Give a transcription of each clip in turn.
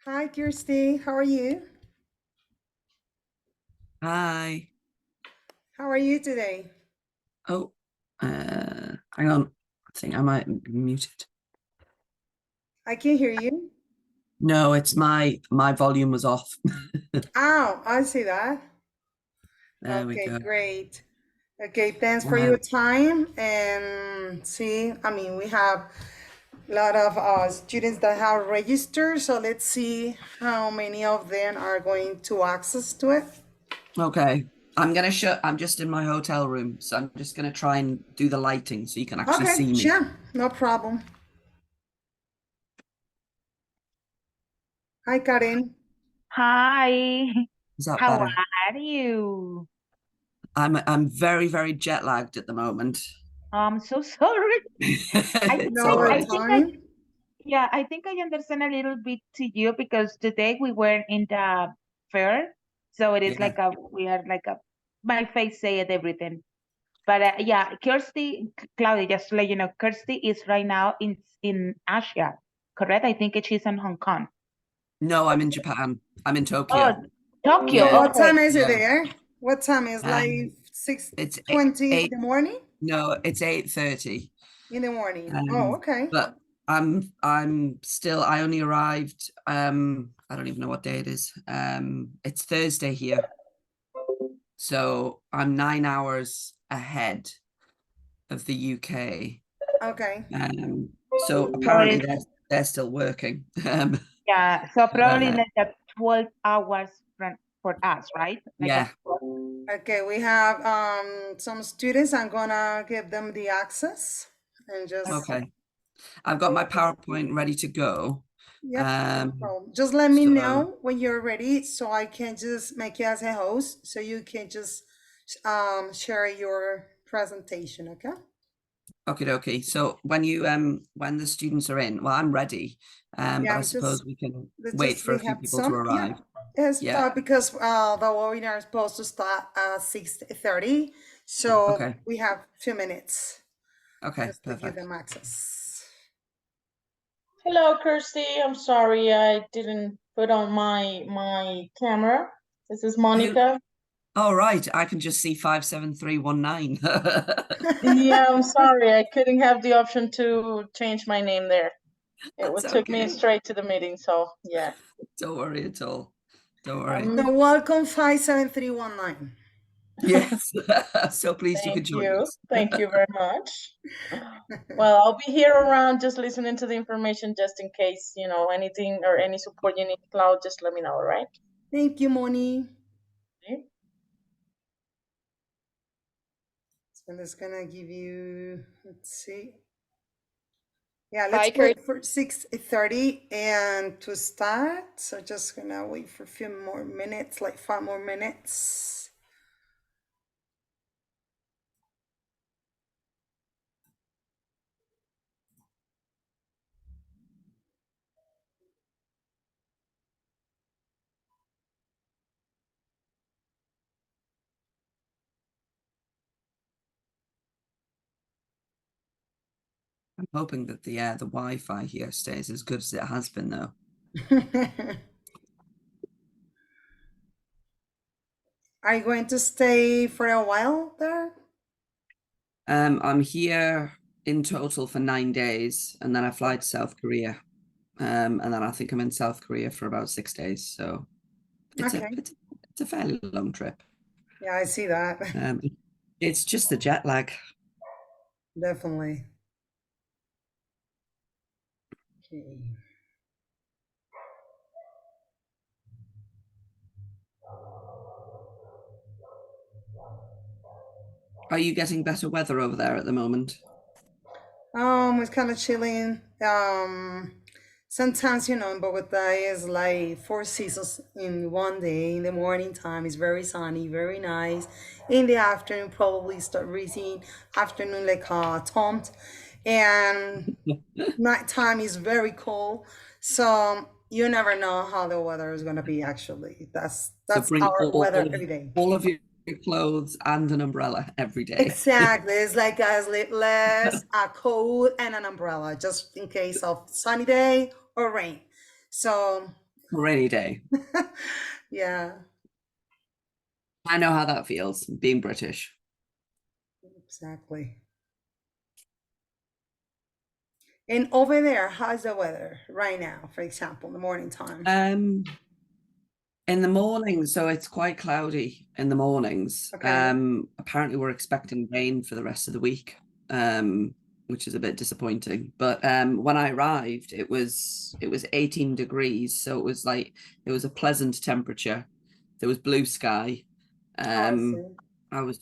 Hi, Kirsty. How are you? Hi. How are you today? Oh, hang on. I think I might be muted. I can hear you. No, it's my volume was off. Oh, I see that. There we Okay, go. great. Okay, thanks for your Um, time. And see, we have a lot of students that have registered. So let's see how many of them are going to access to it. okay. I'm just in my hotel room, so I'm just gonna try and do the lighting so you can actually Okay, see me. sure. No problem. Hi, Karen. Hi, Is that how better? are you? I'm very, very jet lagged at the moment. I'm so sorry. I think It's No all I, I what right. think I, time? yeah, I think I understand a little bit to you because today we were in the fair, so it is Yeah. like we are like my face said everything. But yeah, Kirsty, Claudia, just to let you know, Kirsty is right now in Asia, correct? I think she's in Hong Kong. No, I'm in Japan. I'm in Oh, Tokyo. Tokyo. So Yeah. what time Okay. is it Yeah. there? What time is like six It's twenty in eight. the morning? No, it's 8:30. In the morning. Oh, okay. But I'm still I only arrived I don't even know what day it is. It's Thursday here. So I'm 9 hours ahead of the UK. Okay. So So apparently it's they're still working. Yeah, so But, probably like a 12 hours for us, right? Like a yeah, 12. Okay, we have some students. I'm gonna give them the access and just Okay. okay. I've got my PowerPoint ready to go. yep, no Um problem. Just let me so know when you're ready so I can just make you as a host so you can just share your presentation, okay? okay. So when the students are in, well, I'm ready. Yeah, But I I'm just suppose we can let's wait just for a we few have people to some. Yeah. arrive. Yes, Yeah. because the webinar is supposed to start at 6:30, so Okay. we have 2 minutes Okay, just to give perfect. them access. Hello, Kirsty. I'm sorry I didn't put on my camera. This is Who? Monica. Oh, right. I can just see 57319. Yeah, I'm sorry. I couldn't have the option to change my name there. It That's would took me okay. straight to the meeting, so yeah. Don't worry at all. Don't worry. So welcome 57319. Yes. So pleased you Thank could join you. us. Thank you very much. Well, I'll be here around just listening to the information just in case, anything or any support you need, Cloud, just let me know, all right? Thank you, Moni. Okay. So I'm just gonna give you, let's see. Yeah, let's Hi, Kurt. wait for 6:30 and to start. So just gonna wait for a few more minutes, like 5 more minutes. I'm hoping that the Wi-Fi here stays as good as it has been, though. Are you going to stay for a while there? I'm here in total for 9 days, and then I fly to South Korea. And then I think I'm in South Korea for about 6 days. So it's a Okay. it's a fairly long trip. Yeah, I see that. Um, it's just the jet lag. Definitely. Okay. Are you getting better weather over there at the moment? It's kind of chilling. Sometimes, in Bogota is like four seasons in one day. In the morning time is very sunny, very nice. In the afternoon, probably start reaching afternoon like taunt, and nighttime is very cold. So you never know how the weather is gonna be. Actually, that's So that's bring our all weather of every day. all of your clothes and an umbrella every day. Exactly. It's like a sleeveless, a coat, and an umbrella, just in case of sunny day or rain. So rainy day. Yeah, I know how that feels, being British. exactly. And over there, how's the weather right now, for example, in the morning time? In the mornings, so it's quite cloudy in the mornings. Okay. Apparently we're expecting rain for the rest of the week, which is a bit disappointing. But when I arrived, it was 18 degrees, so it was a pleasant temperature. There was blue sky. Oh, I Um, see. I was,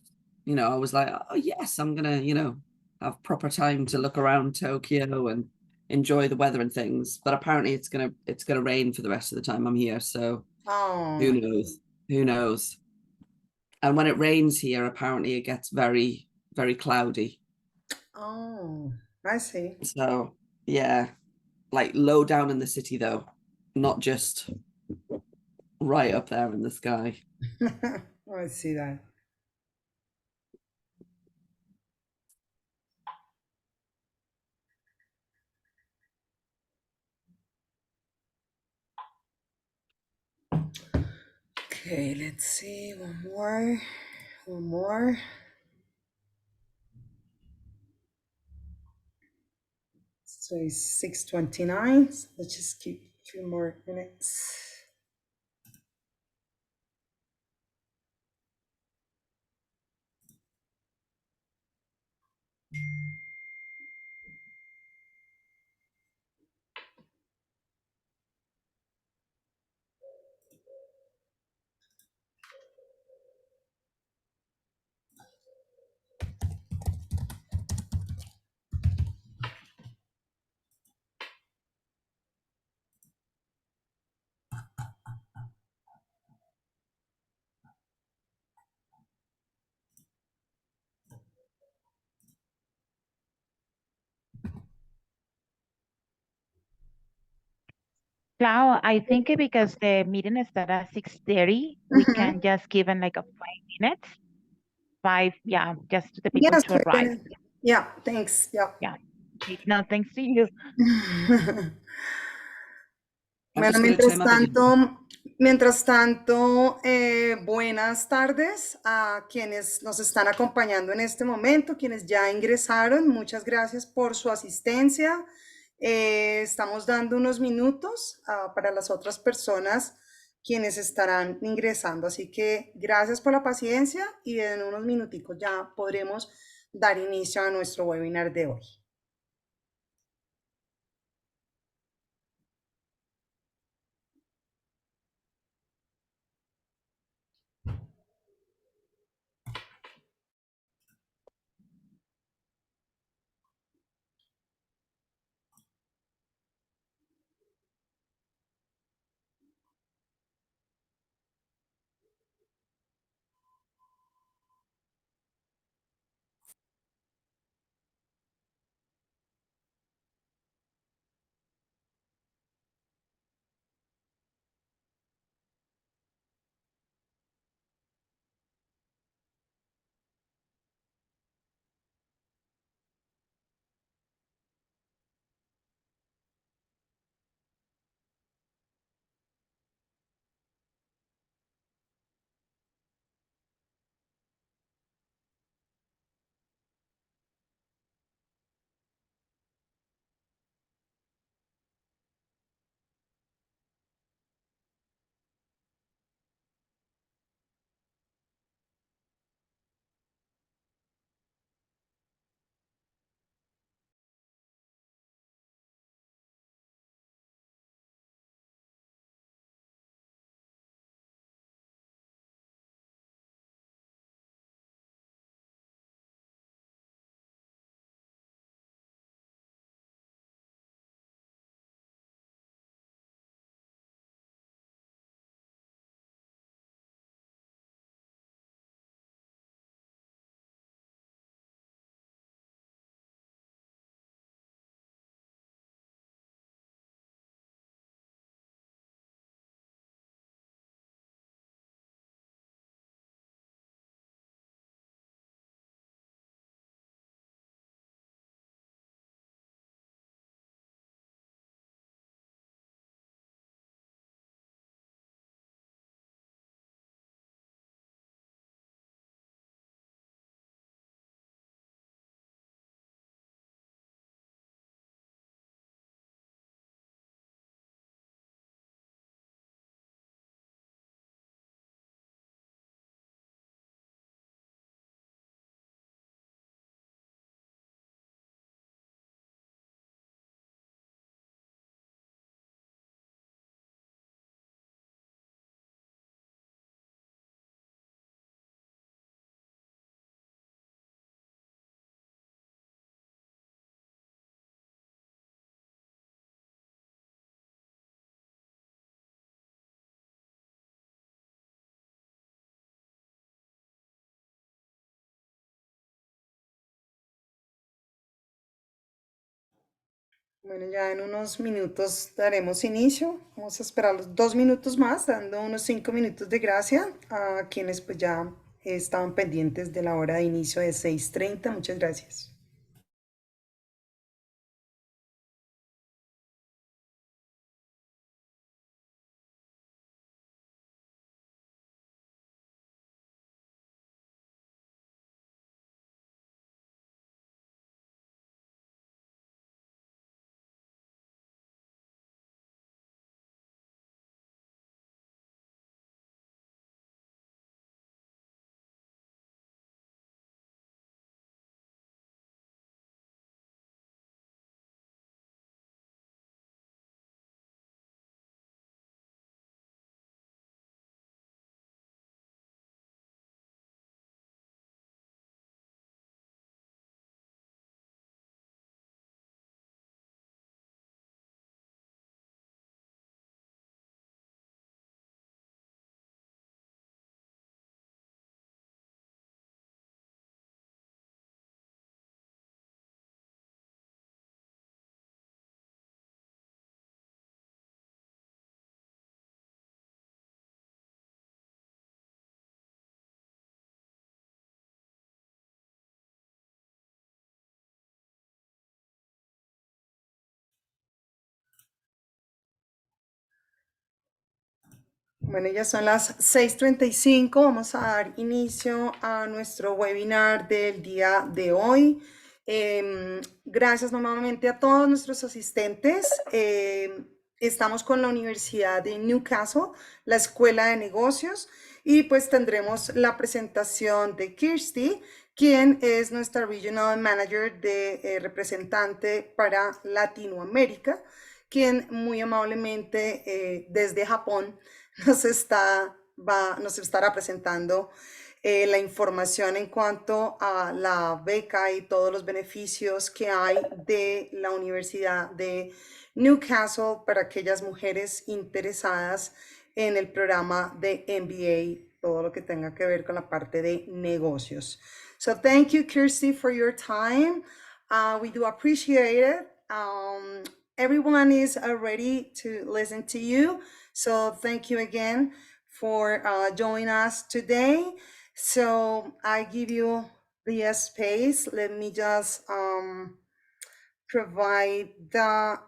I was like, oh yes, I'm gonna, have proper time to look around Tokyo and enjoy the weather and things. But apparently it's gonna rain for the rest of the time I'm here, so. Who Oh, knows? Who knows? And when it rains here, apparently it gets very, very cloudy. oh, I see. So, yeah, like low down in the city, though, not just right up there in the sky. I see that. Okay, let's see. One more. One more. So it's 6:29. So let's just keep a few more minutes. Clau, I think because the meeting is at 6:30, we Mhm. can just give them like a 5 minutes. Five, yeah, just to the people Yes, to we're arrive. gonna. Yeah, thanks. Yeah. Yeah. Okay, no, thanks to you. I'm Bueno, just going to turn my video. mientras tanto, buenas tardes a quienes nos están acompañando en este momento, quienes ya ingresaron. Muchas gracias por su asistencia. Estamos dando unos minutos para las otras personas quienes estarán ingresando. Así que gracias por la paciencia y en unos minuticos ya podremos dar inicio a nuestro webinar de hoy. Bueno, ya en unos minutos daremos inicio. Vamos a esperar los 2 minutos más, dando unos 5 minutos de gracia a quienes pues ya estaban pendientes de la hora de inicio de 6:30. Muchas gracias. Bueno, ya son las 6:35. Vamos a dar inicio a nuestro webinar del día de hoy. Gracias nuevamente a todos nuestros asistentes. Estamos con la Universidad de Newcastle, la Escuela de Negocios, y pues tendremos la presentación de Kirsty, quien es nuestra Regional Manager de representante para Latinoamérica, quien muy amablemente desde Japón nos estará presentando la información en cuanto a la beca y todos los beneficios que hay de la Universidad de Newcastle para aquellas mujeres interesadas en el programa de MBA, todo lo que tenga que ver con la parte de negocios. So thank you, Kirsty, for your time. We do appreciate it. Everyone is ready to listen to you. So thank you again for joining us today. So I give you the space. Let me just provide the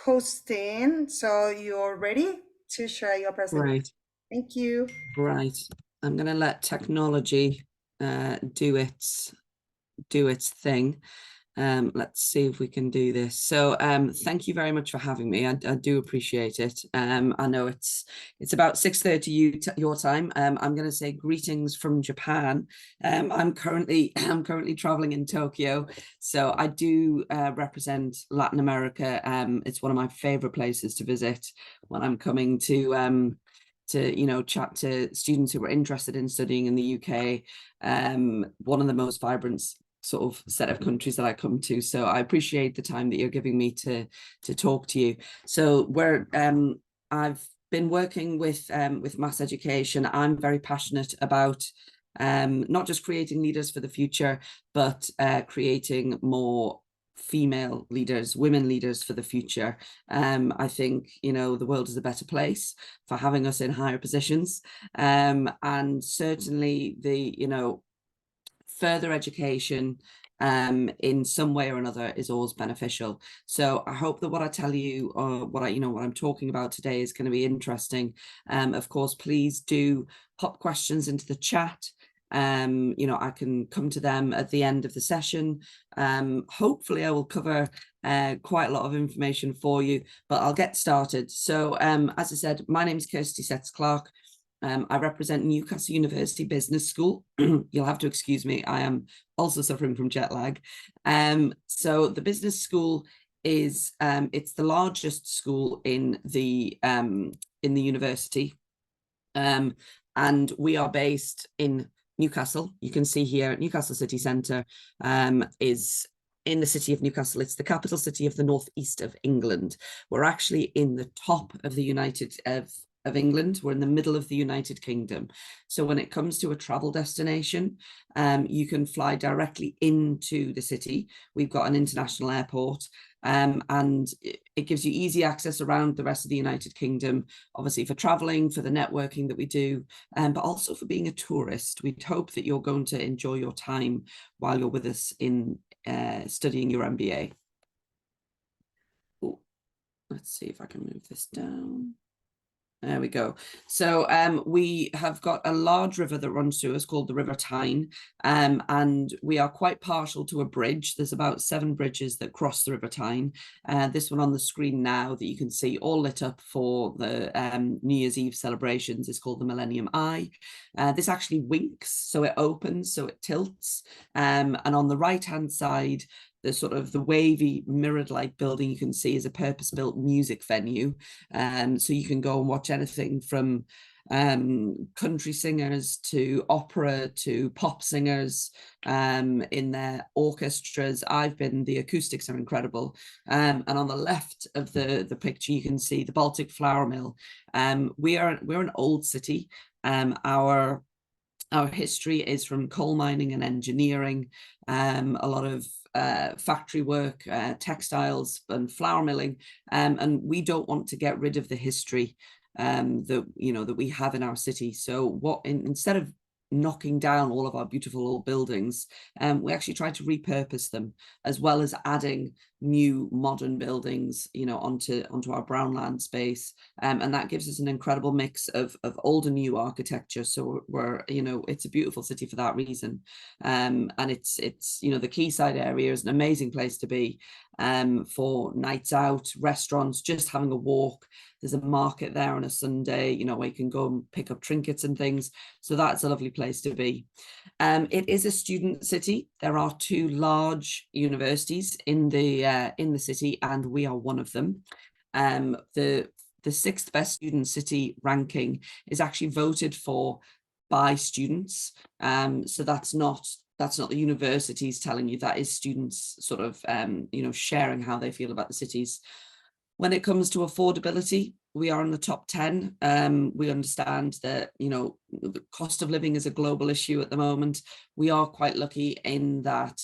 hosting. So you're ready to share your presentation. Right, Thank you. right. I'm going to let technology do its thing. Let's see if we can do this. So thank you very much for having me. I do appreciate it. I know it's about 6:30 your time. I'm going to say greetings from Japan. I'm currently traveling in Tokyo, so I do represent Latin America. It's one of my favorite places to visit when I'm coming to chat to students who are interested in studying in the UK. One of the most vibrant sort of set of countries that I come to. So I appreciate the time that you're giving me to talk to you. So I've been working with mass education. I'm very passionate about not just creating leaders for the future, but creating more female leaders, women leaders for the future. I think, the world is a better place for having us in higher positions. And certainly further education in some way or another is always beneficial. So I hope that what I tell you or what I'm talking about today is going to be interesting. Of course, please do pop questions into the chat. I can come to them at the end of the session. Hopefully I will cover quite a lot of information for you, but I'll get started. So as I said, my name is Kirsty Setz-Clark. I represent Newcastle University Business School. You'll have to excuse me. I am also suffering from jet lag. So the business school is it's the largest school in the university, and we are based in Newcastle. You can see here Newcastle City Centre is in the city of Newcastle. It's the capital city of the northeast of England. We're actually in the top of the of England. We're in the middle of the United Kingdom. So when it comes to a travel destination, you can fly directly into the city. We've got an international airport, and it gives you easy access around the rest of the United Kingdom, obviously for traveling, for the networking that we do, but also for being a tourist. We'd hope that you're going to enjoy your time while you're with us in studying your MBA. Ooh, let's see if I can move this down. There we go. So we have got a large river that runs through us called the River Tyne, and we are quite partial to a bridge. There's about 7 bridges that cross the River Tyne. This one on the screen now that you can see all lit up for the New Year's Eve celebrations is called the Millennium Eye. This actually winks, so it opens, so it tilts. And on the right-hand side, the sort of the wavy mirrored like building you can see is a purpose-built music venue. So you can go and watch anything from country singers to opera to pop singers in their orchestras. The acoustics are incredible. And on the left of the picture, you can see the Baltic Flour Mill. We're an old city. Our history is from coal mining and engineering, a lot of factory work, textiles and flour milling, and we don't want to get rid of the history that we have in our city. So instead of knocking down all of our beautiful old buildings, we actually try to repurpose them, as well as adding new modern buildings onto our brown land space, and that gives us an incredible mix of old and new architecture. So it's a beautiful city for that reason, and it's the quayside area is an amazing place to be for nights out, restaurants, just having a walk. There's a market there on a Sunday, where you can go and pick up trinkets and things. So that's a lovely place to be. It is a student city. There are 2 large universities in the city, and we are one of them. The 6th best student city ranking is actually voted for by students. So that's not the universities telling you, that is students sort of sharing how they feel about the cities. When it comes to affordability, we are in the top 10. We understand that, the cost of living is a global issue at the moment. We are quite lucky in that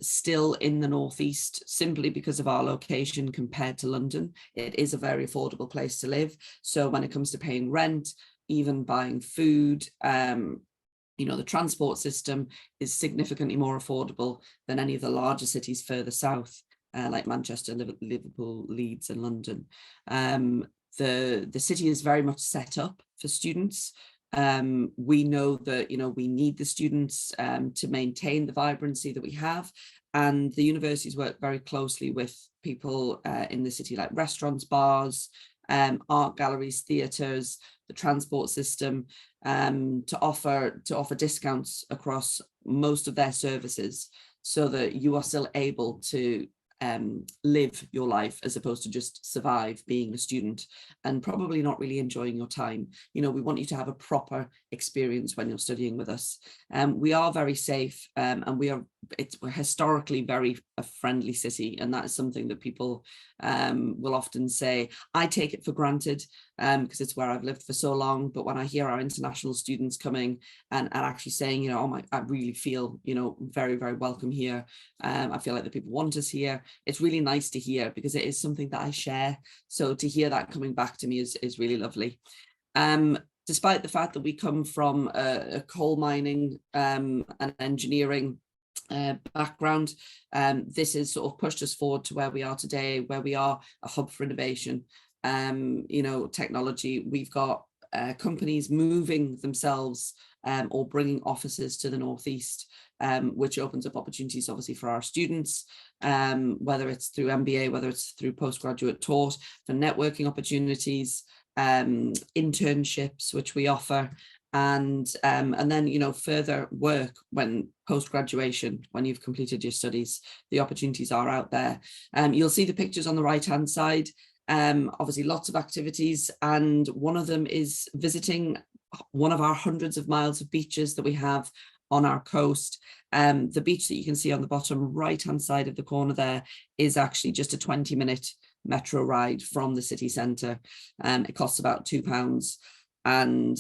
still in the Northeast, simply because of our location compared to London, it is a very affordable place to live. So when it comes to paying rent, even buying food, the transport system is significantly more affordable than any of the larger cities further south, like Manchester, Liverpool, Leeds and London. The city is very much set up for students. We know that we need the students to maintain the vibrancy that we have, and the universities work very closely with people in the city, like restaurants, bars, art galleries, theatres, the transport system, to offer discounts across most of their services, so that you are still able to live your life as opposed to just survive being a student and probably not really enjoying your time. We want you to have a proper experience when you're studying with us. We are very safe, and we're historically very a friendly city, and that is something that people will often say. I take it for granted because it's where I've lived for so long, but when I hear our international students coming and actually saying, I really feel very, very welcome here, I feel like the people want us here, it's really nice to hear, because it is something that I share. So to hear that coming back to me is really lovely. Despite the fact that we come from a coal mining and engineering background, this has sort of pushed us forward to where we are today, where we are a hub for innovation, technology. We've got companies moving themselves or bringing offices to the Northeast, which opens up opportunities obviously for our students, whether it's through MBA, whether it's through postgraduate taught, for networking opportunities, internships, which we offer, and then further work when post-graduation, when you've completed your studies. The opportunities are out there. You'll see the pictures on the right hand side. Obviously lots of activities, and one of them is visiting one of our hundreds of miles of beaches that we have on our coast. The beach that you can see on the bottom right hand side of the corner there is actually just a 20-minute metro ride from the city centre. It costs about £2. and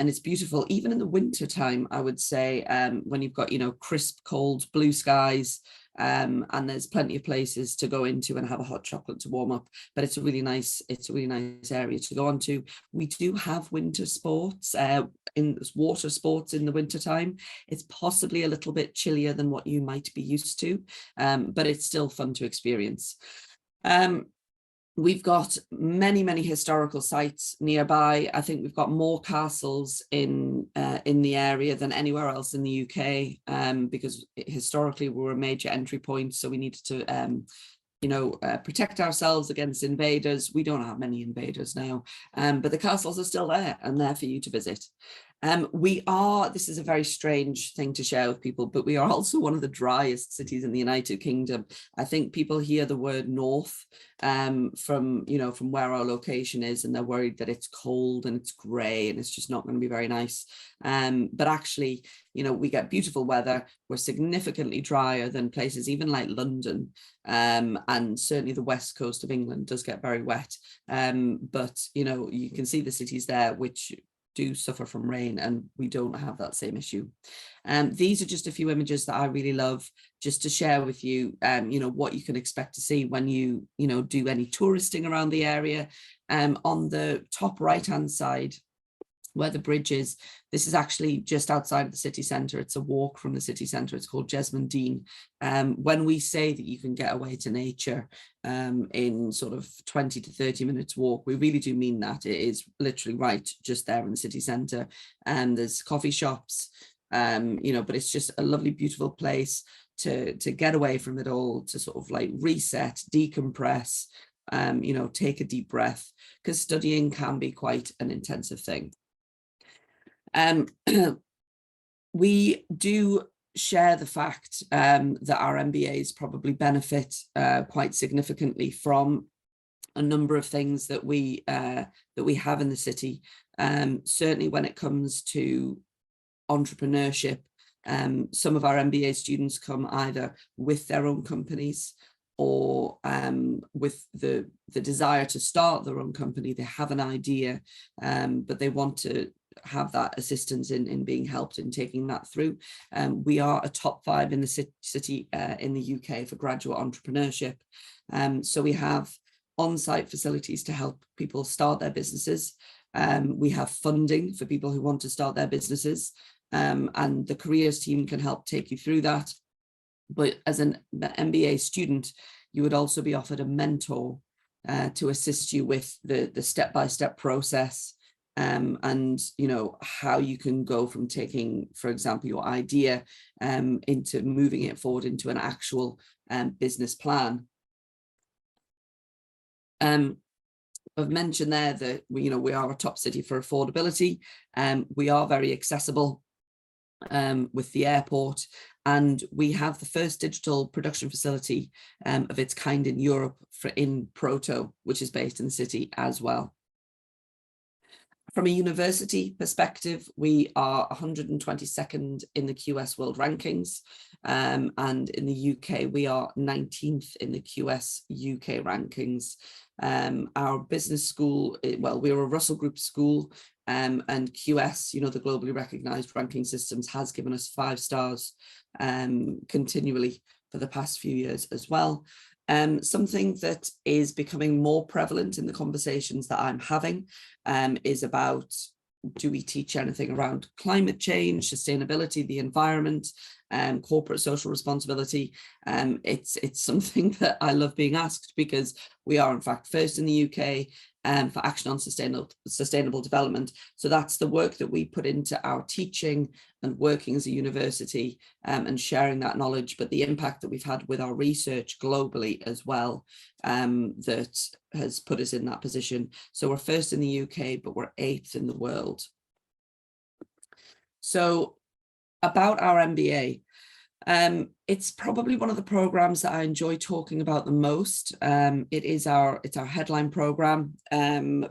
it's beautiful even in the winter time, I would say, when you've got, you know, crisp, cold blue skies, and there's plenty of places to go into and have a hot chocolate to warm up. But it's a really nice area to go on to. We do have winter sports, in water sports in the winter time. It's possibly a little bit chillier than what you might be used to, but it's still fun to experience. We've got many historical sites nearby. I think we've got more castles in the area than anywhere else in the UK, because historically we were a major entry point, so we needed to protect ourselves against invaders. We don't have many invaders now, but the castles are still there and there for you to visit. This is a very strange thing to share with people, but we are also one of the driest cities in the United Kingdom. I think people hear the word north from where our location is, and they're worried that it's cold and it's grey and it's just not going to be very nice. But actually, you know, we get beautiful weather. We're significantly drier than places even like London, and certainly the west coast of England does get very wet. But you know, you can see the cities there which do suffer from rain, and we don't have that same issue. These are just a few images that I really love, just to share with you, what you can expect to see when you do any touristing around the area. On the top right hand side, where the bridge is, this is actually just outside of the city centre. It's a walk from the city centre. It's called Jesmond Dean. When we say that you can get away to nature in sort of 20 to 30 minutes walk, we really do mean that. It is literally right just there in the city centre, and there's coffee shops, but it's just a lovely, beautiful place to get away from it all, to sort of like reset, decompress, take a deep breath, because studying can be quite an intensive thing. We do share the fact that our MBAs probably benefit quite significantly from a number of things that we have in the city. Certainly when it comes to entrepreneurship, some of our MBA students come either with their own companies or with the desire to start their own company. They have an idea, but they want to have that assistance in being helped in taking that through. We are a top 5 in the city in the UK for graduate entrepreneurship. So we have on-site facilities to help people start their businesses. We have funding for people who want to start their businesses, and the careers team can help take you through that. But as an MBA student, you would also be offered a mentor to assist you with the step-by-step process, and how you can go from taking, for example, your idea into moving it forward into an actual business plan. I've mentioned there that we are a top city for affordability. We are very accessible with the airport, and we have the first digital production facility of its kind in Europe in Proto, which is based in the city as well. From a university perspective, we are 122nd in the QS World Rankings, and in the UK, we are 19th in the QS UK rankings. Our business school, we're a Russell Group school, and QS, the globally recognized ranking systems, has given us 5 stars continually for the past few years as well. Something that is becoming more prevalent in the conversations that I'm having is about, do we teach anything around climate change, sustainability, the environment, corporate social responsibility? It's something that I love being asked, because we are in fact first in the UK for action on sustainable development. So that's the work that we put into our teaching and working as a university, and sharing that knowledge, but the impact that we've had with our research globally as well, that has put us in that position. So we're first in the UK, but we're 8th in the world. So about our MBA, it's probably one of the programs that I enjoy talking about the most. It's our headline program.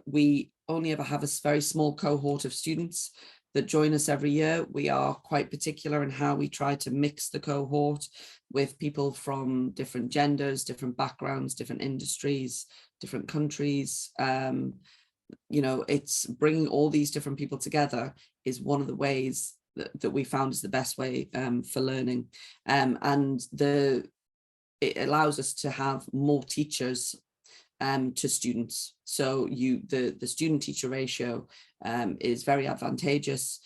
We only ever have a very small cohort of students that join us every year. We are quite particular in how we try to mix the cohort with people from different genders, different backgrounds, different industries, different countries. you know, it's bringing all these different people together is one of the ways that we found is the best way for learning. And it allows us to have more teachers to students. So the student teacher ratio is very advantageous.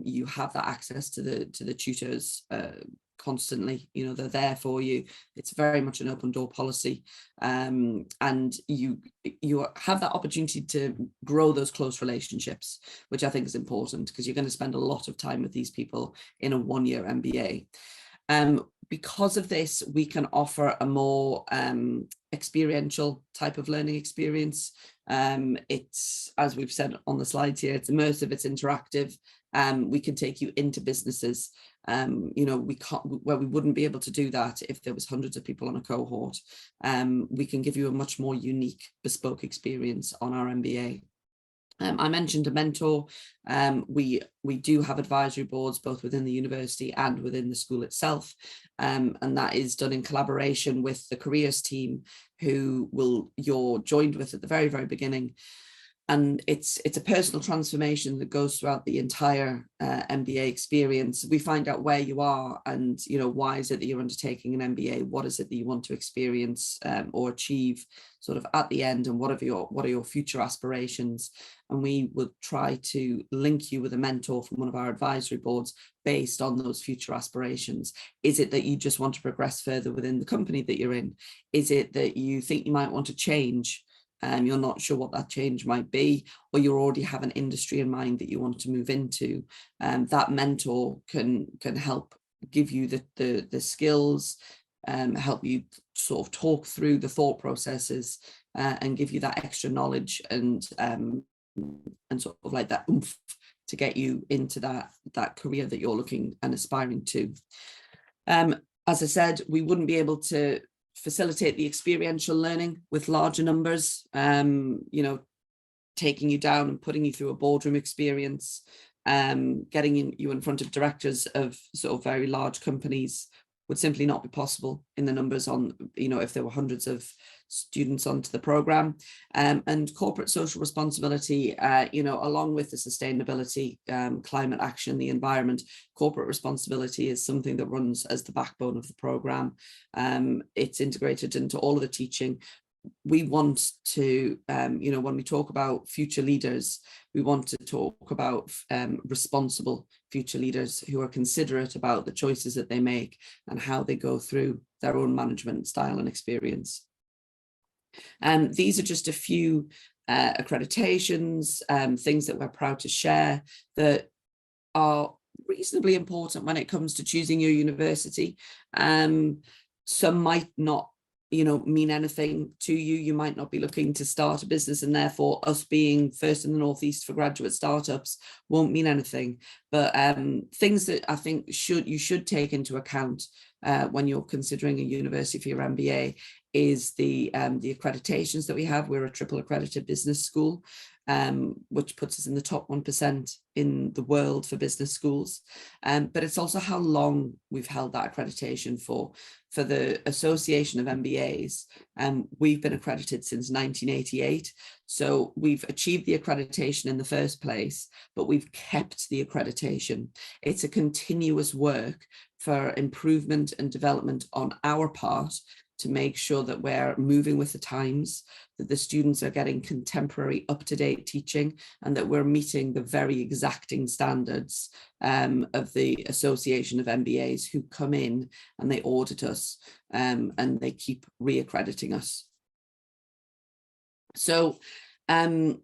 You have that access to the tutors constantly, you know, they're there for you. It's very much an open door policy, and you have that opportunity to grow those close relationships, which I think is important, because you're going to spend a lot of time with these people in a one-year MBA. Because of this, we can offer a more experiential type of learning experience. It's, as we've said on the slides here, it's immersive, it's interactive. We can take you into businesses, you know, where we wouldn't be able to do that if there was hundreds of people on a cohort. We can give you a much more unique, bespoke experience on our MBA. I mentioned a mentor. We do have advisory boards both within the university and within the school itself, and that is done in collaboration with the careers team, who you're joined with at the very, very beginning. And it's a personal transformation that goes throughout the entire MBA experience. We find out where you are, and, you know, why is it that you're undertaking an MBA? What is it that you want to experience or achieve sort of at the end? And what are your future aspirations? And we will try to link you with a mentor from one of our advisory boards based on those future aspirations. Is it that you just want to progress further within the company that you're in? Is it that you think you might want to change? You're not sure what that change might be, or you already have an industry in mind that you want to move into. That mentor can help give you the skills, help you sort of talk through the thought processes, and give you that extra knowledge and sort of like that oomph to get you into that career that you're looking and aspiring to. As I said, we wouldn't be able to facilitate the experiential learning with larger numbers, you know, taking you down and putting you through a boardroom experience, getting you in front of directors of sort of very large companies would simply not be possible in the numbers on, you know, if there were hundreds of students onto the program. And corporate social responsibility, you know, along with the sustainability, climate action, the environment, corporate responsibility is something that runs as the backbone of the program. It's integrated into all of the teaching. We want to, you know, when we talk about future leaders, we want to talk about responsible future leaders who are considerate about the choices that they make and how they go through their own management style and experience. These are just a few accreditations, things that we're proud to share that are reasonably important when it comes to choosing your university. Some might not, you know, mean anything to you. You might not be looking to start a business, and therefore us being first in the Northeast for graduate startups won't mean anything. But things that I think you should take into account when you're considering a university for your MBA is the accreditations that we have. We're a triple accredited business school, which puts us in the top 1% in the world for business schools. But it's also how long we've held that accreditation for. For the Association of MBAs, we've been accredited since 1988. So we've achieved the accreditation in the first place, but we've kept the accreditation. It's a continuous work for improvement and development on our part to make sure that we're moving with the times, that the students are getting contemporary, up-to-date teaching, and that we're meeting the very exacting standards of the Association of MBAs, who come in and they audit us, and they keep re-accrediting us. So the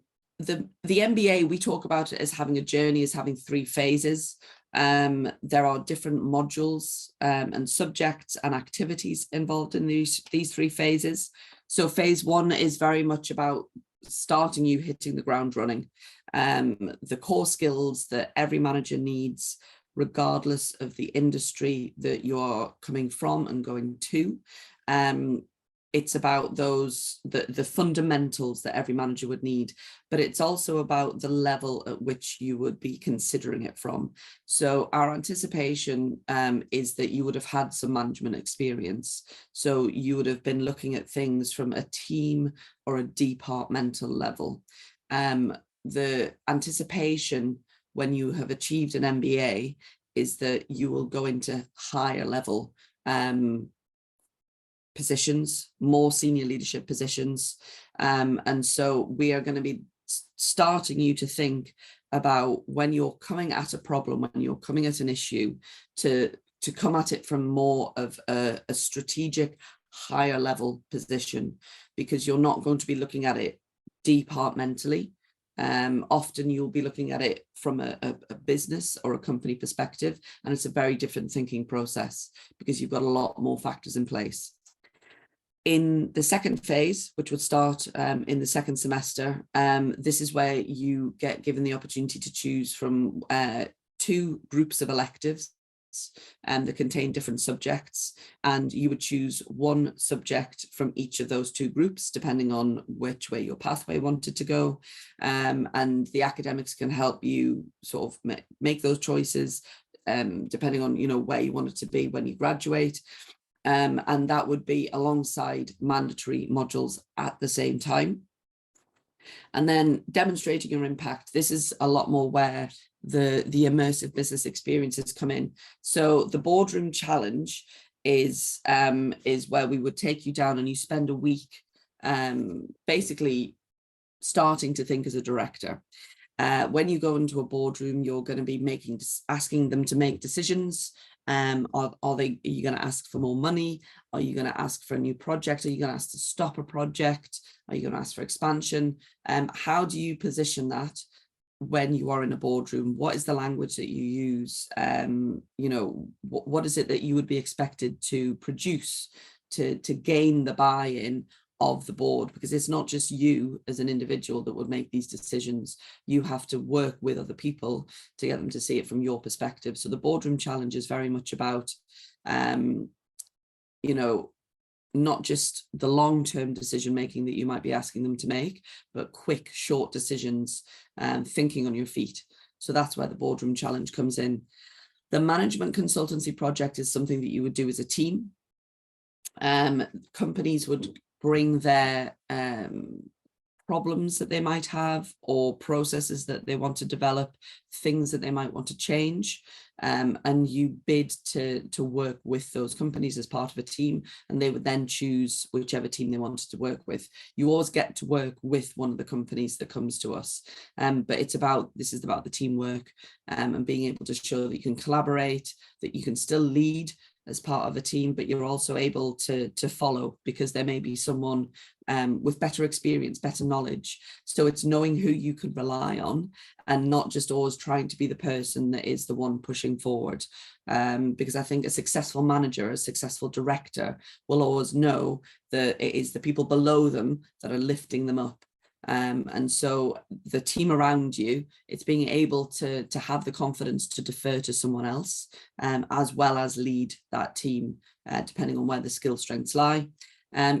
MBA, we talk about it as having a journey, as having 3 phases. There are different modules and subjects and activities involved in these 3 phases. So phase 1 is very much about starting you hitting the ground running. The core skills that every manager needs, regardless of the industry that you're coming from and going to. It's about the fundamentals that every manager would need, but it's also about the level at which you would be considering it from. So our anticipation is that you would have had some management experience. So you would have been looking at things from a team or a departmental level. the anticipation when you have achieved an MBA is that you will go into higher level positions, more senior leadership positions. And so we are going to be starting you to think about, when you're coming at a problem, when you're coming at an issue, to come at it from more of a strategic, higher level position, because you're not going to be looking at it departmentally. Often you'll be looking at it from a business or a company perspective, and it's a very different thinking process because you've got a lot more factors in place. In the second phase, which would start in the second semester, this is where you get given the opportunity to choose from 2 groups of electives that contain different subjects, and you would choose 1 subject from each of those 2 groups, depending on which way your pathway wanted to go. And the academics can help you sort of make those choices, depending on, you know, where you want it to be when you graduate. And that would be alongside mandatory modules at the same time. And then demonstrating your impact. This is a lot more where the immersive business experiences come in. So the boardroom challenge is where we would take you down and you spend a week basically starting to think as a director. When you go into a boardroom, you're going to be asking them to make decisions. Are you going to ask for more money? Are you going to ask for a new project? Are you going to ask to stop a project? Are you going to ask for expansion? How do you position that when you are in a boardroom? What is the language that you use? You know, what is it that you would be expected to produce to gain the buy-in of the board? Because it's not just you as an individual that would make these decisions. You have to work with other people to get them to see it from your perspective. So the boardroom challenge is very much about, you know, not just the long-term decision making that you might be asking them to make, but quick, short decisions, thinking on your feet. So that's where the boardroom challenge comes in. The management consultancy project is something that you would do as a team. Companies would bring their problems that they might have, or processes that they want to develop, things that they might want to change, and you bid to work with those companies as part of a team, and they would then choose whichever team they wanted to work with. You always get to work with one of the companies that comes to us, but this is about the teamwork, and being able to show that you can collaborate, that you can still lead as part of a team, but you're also able to follow, because there may be someone with better experience, better knowledge. So it's knowing who you can rely on, and not just always trying to be the person that is the one pushing forward. Because I think a successful manager, a successful director will always know that it is the people below them that are lifting them up. And so the team around you, it's being able to have the confidence to defer to someone else, as well as lead that team, depending on where the skill strengths lie.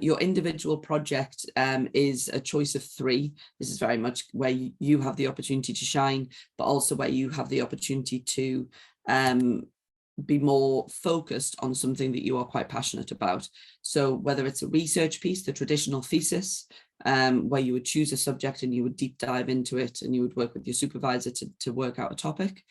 Your individual project is a choice of 3. This is very much where you have the opportunity to shine, but also where you have the opportunity to be more focused on something that you are quite passionate about. So whether it's a research piece, the traditional thesis, where you would choose a subject and you would deep dive into it, and you would work with your supervisor to work out a topic.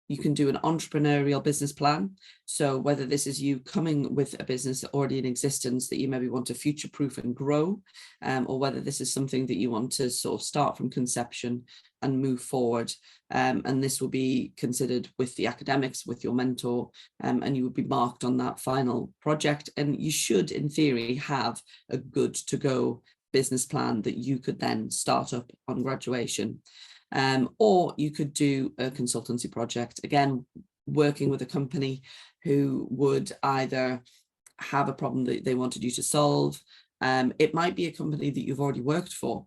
You can do an entrepreneurial business plan. So whether this is you coming with a business already in existence that you maybe want to future-proof and grow, or whether this is something that you want to sort of start from conception and move forward. And this will be considered with the academics, with your mentor, and you would be marked on that final project. And you should, in theory, have a good to go business plan that you could then start up on graduation. Or you could do a consultancy project, again, working with a company who would either have a problem that they wanted you to solve. It might be a company that you've already worked for,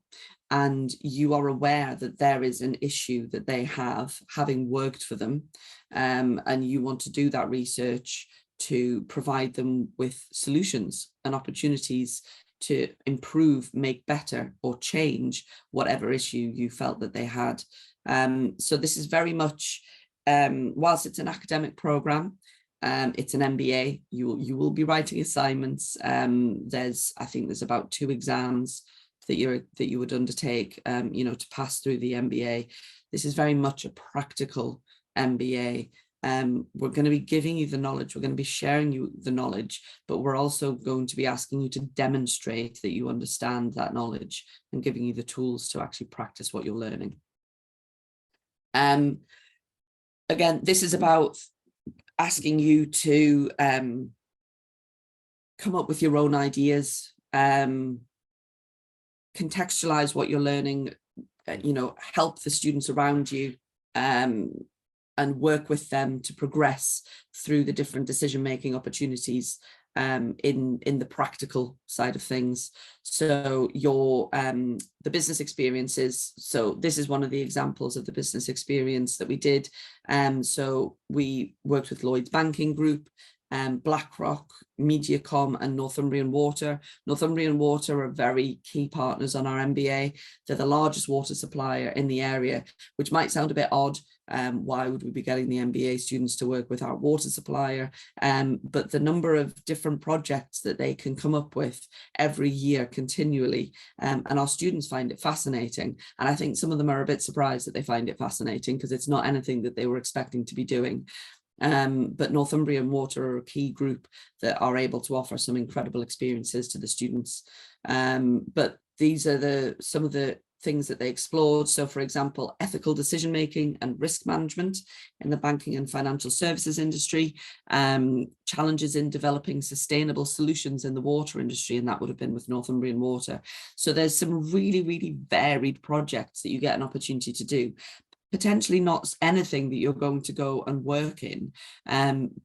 and you are aware that there is an issue that they have, having worked for them, and you want to do that research to provide them with solutions and opportunities to improve, make better, or change whatever issue you felt that they had. So this is very much, whilst it's an academic program, it's an MBA, you will be writing assignments. I think there's about 2 exams, that you would undertake, you know, to pass through the MBA. This is very much a practical MBA. We're going to be giving you the knowledge, we're going to be sharing you the knowledge, but we're also going to be asking you to demonstrate that you understand that knowledge and giving you the tools to actually practice what you're learning. Again, this is about asking you to come up with your own ideas, contextualize what you're learning, you know, help the students around you, and work with them to progress through the different decision-making opportunities in the practical side of things. So the business experiences, so this is one of the examples of the business experience that we did. So we worked with Lloyds Banking Group, BlackRock, Mediacom and Northumbrian Water. Northumbrian Water are very key partners on our MBA. They're the largest water supplier in the area, which might sound a bit odd. Why would we be getting the MBA students to work with our water supplier? But the number of different projects that they can come up with every year continually, and our students find it fascinating. And I think some of them are a bit surprised that they find it fascinating because it's not anything that they were expecting to be doing. But Northumbrian Water are a key group that are able to offer some incredible experiences to the students. But these are some of the things that they explored. So for example, ethical decision making and risk management in the banking and financial services industry, challenges in developing sustainable solutions in the water industry, and that would have been with Northumbrian Water. So there's some really, really varied projects that you get an opportunity to do. Potentially not anything that you're going to go and work in,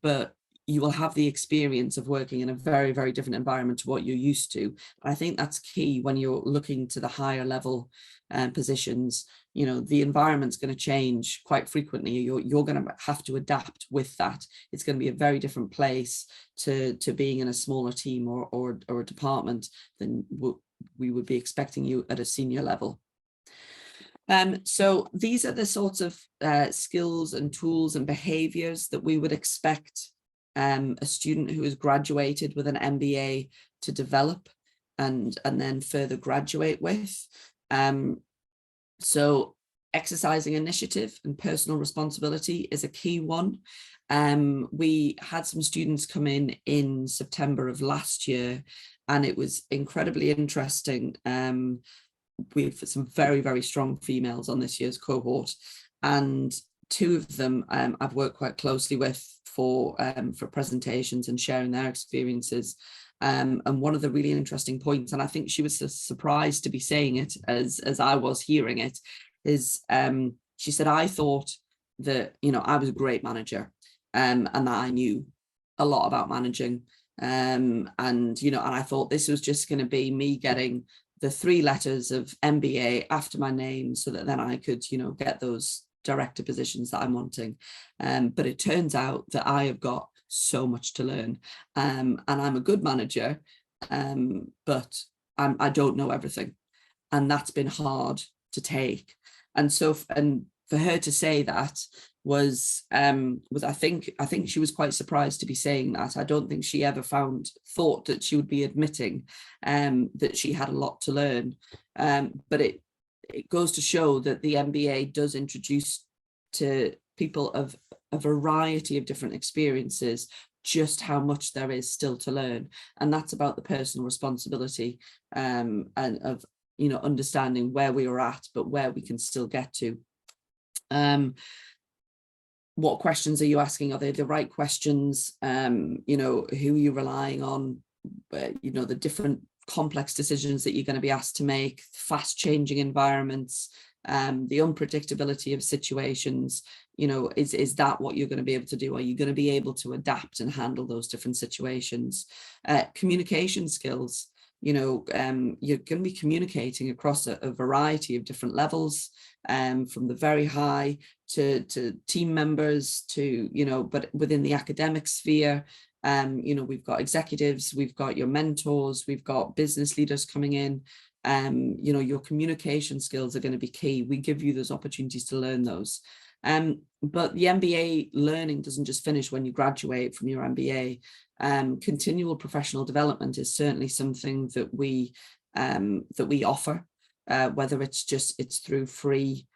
but you will have the experience of working in a very, very different environment to what you're used to. I think that's key when you're looking to the higher level positions. You know, the environment's going to change quite frequently. You're going to have to adapt with that. It's going to be a very different place to being in a smaller team or a department than we would be expecting you at a senior level. So these are the sorts of skills and tools and behaviors that we would expect a student who has graduated with an MBA to develop and then further graduate with. So exercising initiative and personal responsibility is a key one. We had some students come in September of last year, and it was incredibly interesting. We've some very, very strong females on this year's cohort, and two of them I've worked quite closely with for presentations and sharing their experiences. And one of the really interesting points, and I think she was surprised to be saying it as I was hearing it, is she said, I thought that, you know, I was a great manager and that I knew a lot about managing. And, you know, and I thought this was just going to be me getting the 3 letters of MBA after my name so that then I could, you know, get those director positions that I'm wanting. But it turns out that I have got so much to learn, and I'm a good manager, but I don't know everything, and that's been hard to take. And so, and for her to say that was I think she was quite surprised to be saying that. I don't think she ever thought that she would be admitting that she had a lot to learn. But it goes to show that the MBA does introduce to people of a variety of different experiences just how much there is still to learn. And that's about the personal responsibility and of, you know, understanding where we are at, but where we can still get to. What questions are you asking? Are they the right questions? You know, who are you relying on? You know, the different complex decisions that you're going to be asked to make, fast changing environments, the unpredictability of situations. You know, is that what you're going to be able to do? Are you going to be able to adapt and handle those different situations? Communication skills. You know, you're going to be communicating across a variety of different levels, from the very high to team members to, you know, but within the academic sphere, you know, we've got executives, we've got your mentors, we've got business leaders coming in. You know, your communication skills are going to be key. We give you those opportunities to learn those. But the MBA learning doesn't just finish when you graduate from your MBA. Continual professional development is certainly something that we that we offer, whether it's through free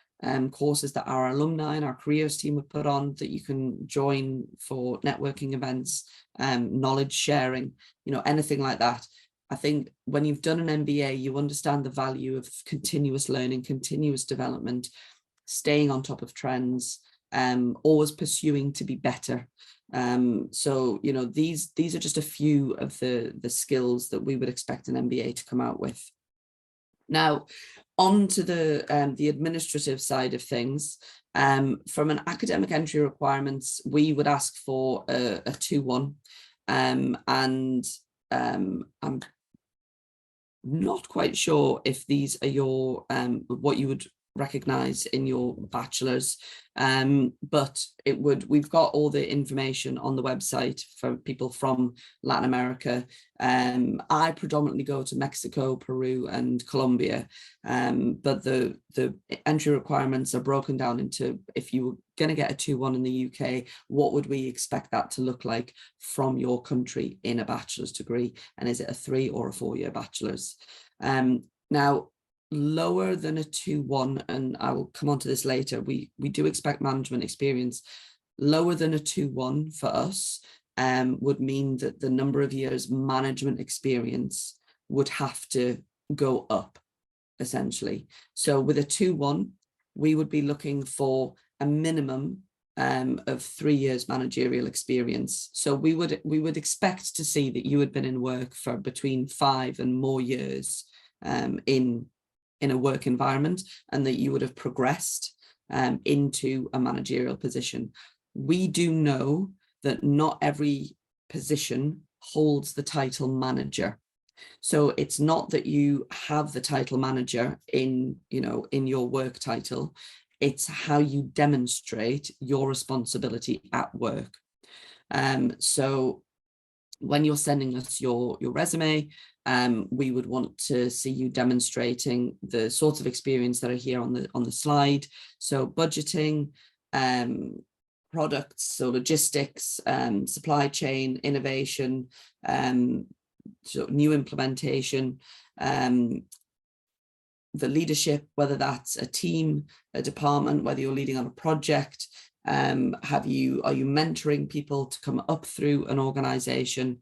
courses that our alumni and our careers team have put on that you can join for networking events, knowledge sharing, anything like that. I think when you've done an MBA, you understand the value of continuous learning, continuous development, staying on top of trends, always pursuing to be better. So, these are just a few of the skills that we would expect an MBA to come out with. Now, on to the administrative side of things. From an academic entry requirements, we would ask for a 2-1, and I'm not quite sure if these are your what you would recognize in your bachelor's, but we've got all the information on the website for people from Latin America. I predominantly go to Mexico, Peru and Colombia, but the entry requirements are broken down into, if you were going to get a 2-1 in the UK, what would we expect that to look like from your country in a bachelor's degree, and is it a 3 or a 4-year bachelor's? Now, lower than a 2-1, and I will come on to this later, we do expect management experience. Lower than a 2-1 for us would mean that the number of years management experience would have to go up, essentially. So with a 2-1, we would be looking for a minimum of 3 years managerial experience. So we would expect to see that you had been in work for between 5 and more years in a work environment, and that you would have progressed into a managerial position. We do know that not every position holds the title manager. So it's not that you have the title manager in your work title, it's how you demonstrate your responsibility at work. So when you're sending us your resume, we would want to see you demonstrating the sorts of experience that are here on the slide. So budgeting, products, so logistics, supply chain, innovation, so new implementation, the leadership, whether that's a team, a department, whether you're leading on a project. Are you mentoring people to come up through an organization?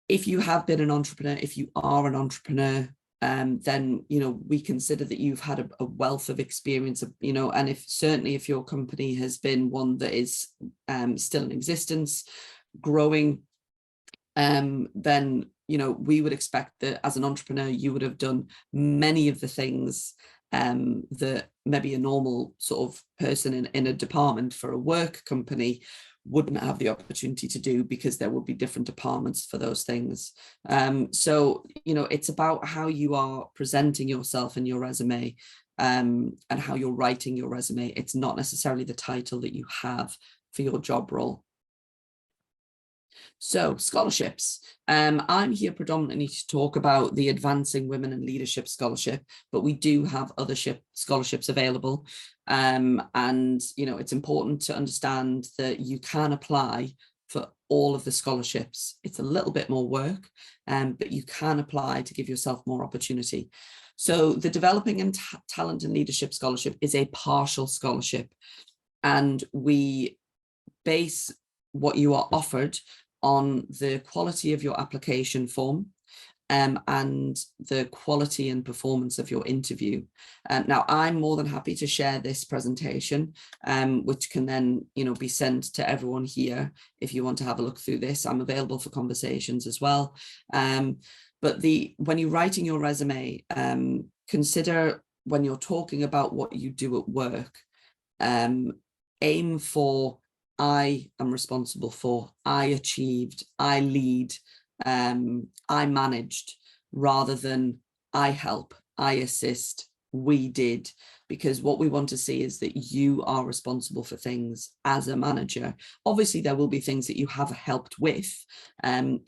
If you have been an entrepreneur, if you are an entrepreneur, then we consider that you've had a wealth of experience, and if your company has been one that is still in existence, growing, then we would expect that as an entrepreneur you would have done many of the things that maybe a normal sort of person in a department for a work company wouldn't have the opportunity to do, because there would be different departments for those things. So it's about how you are presenting yourself in your resume, and how you're writing your resume. It's not necessarily the title that you have for your job role. So scholarships. I'm here predominantly to talk about the Advancing Women in Leadership Scholarship, but we do have other scholarships available. And it's important to understand that you can apply for all of the scholarships. It's a little bit more work, but you can apply to give yourself more opportunity. So the Developing and Talent and Leadership Scholarship is a partial scholarship, and we base what you are offered on the quality of your application form, and the quality and performance of your interview. Now, I'm more than happy to share this presentation, which can then be sent to everyone here if you want to have a look through this. I'm available for conversations as well. But when you're writing your resume, consider when you're talking about what you do at work, aim for I am responsible for, I achieved, I lead, I managed, rather than I help, I assist, we did, because what we want to see is that you are responsible for things as a manager. Obviously, there will be things that you have helped with,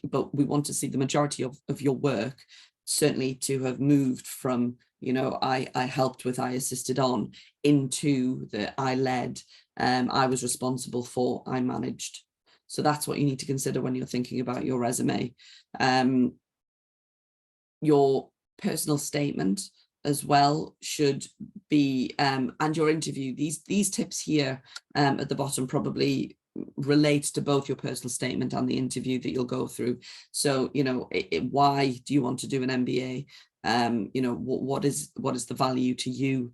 but we want to see the majority of your work certainly to have moved from, I helped with, I assisted on, into the I led, I was responsible for, I managed. So that's what you need to consider when you're thinking about your resume. your personal statement as well should be, and your interview, these tips here at the bottom probably relates to both your personal statement and the interview that you'll go through. So, you know, why do you want to do an MBA? You know, what is the value to you?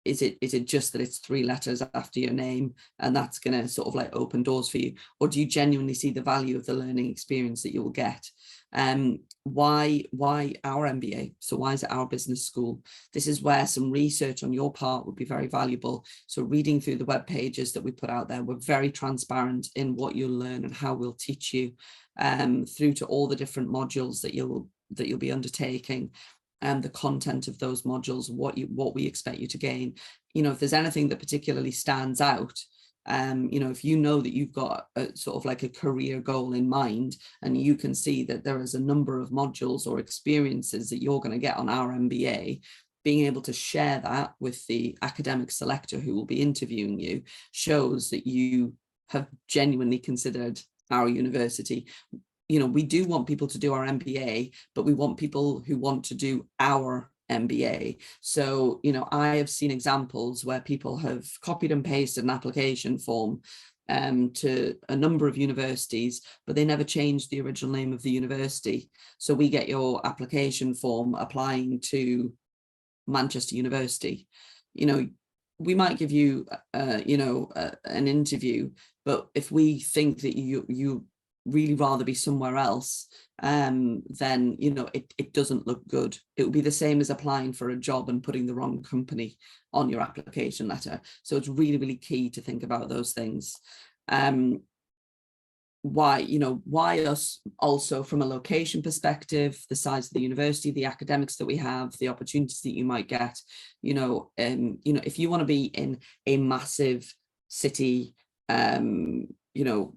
Is it just that it's 3 letters after your name and that's going to sort of like open doors for you? Or do you genuinely see the value of the learning experience that you will get? Why our MBA? So why is it our business school? This is where some research on your part would be very valuable. So reading through the web pages that we put out there, we're very transparent in what you'll learn and how we'll teach you, through to all the different modules that you'll be undertaking, and the content of those modules, what we expect you to gain. You know, if there's anything that particularly stands out, you know, if you know that you've got a sort of like a career goal in mind, and you can see that there is a number of modules or experiences that you're going to get on our MBA, being able to share that with the academic selector who will be interviewing you shows that you have genuinely considered our university. You know, we do want people to do our MBA, but we want people who want to do our MBA. So, you know, I have seen examples where people have copied and pasted an application form to a number of universities, but they never changed the original name of the university. So we get your application form applying to Manchester University. You know, we might give you, you know, an interview, but if we think that you really rather be somewhere else, then, you know, it doesn't look good. It would be the same as applying for a job and putting the wrong company on your application letter. So it's really, really key to think about those things. Why us also from a location perspective, the size of the university, the academics that we have, the opportunities that you might get. You know, if you want to be in a massive city, you know,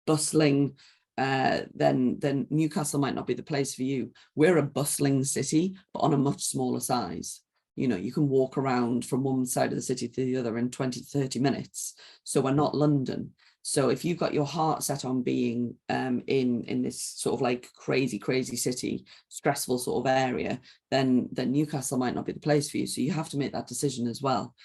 bustling, then Newcastle might not be the place for you. We're a bustling city, but on a much smaller size. You know, you can walk around from one side of the city to the other in 20 to 30 minutes. So we're not London. So if you've got your heart set on being in this sort of like crazy city, stressful sort of area, then Newcastle might not be the place for you. So you have to make that decision as well.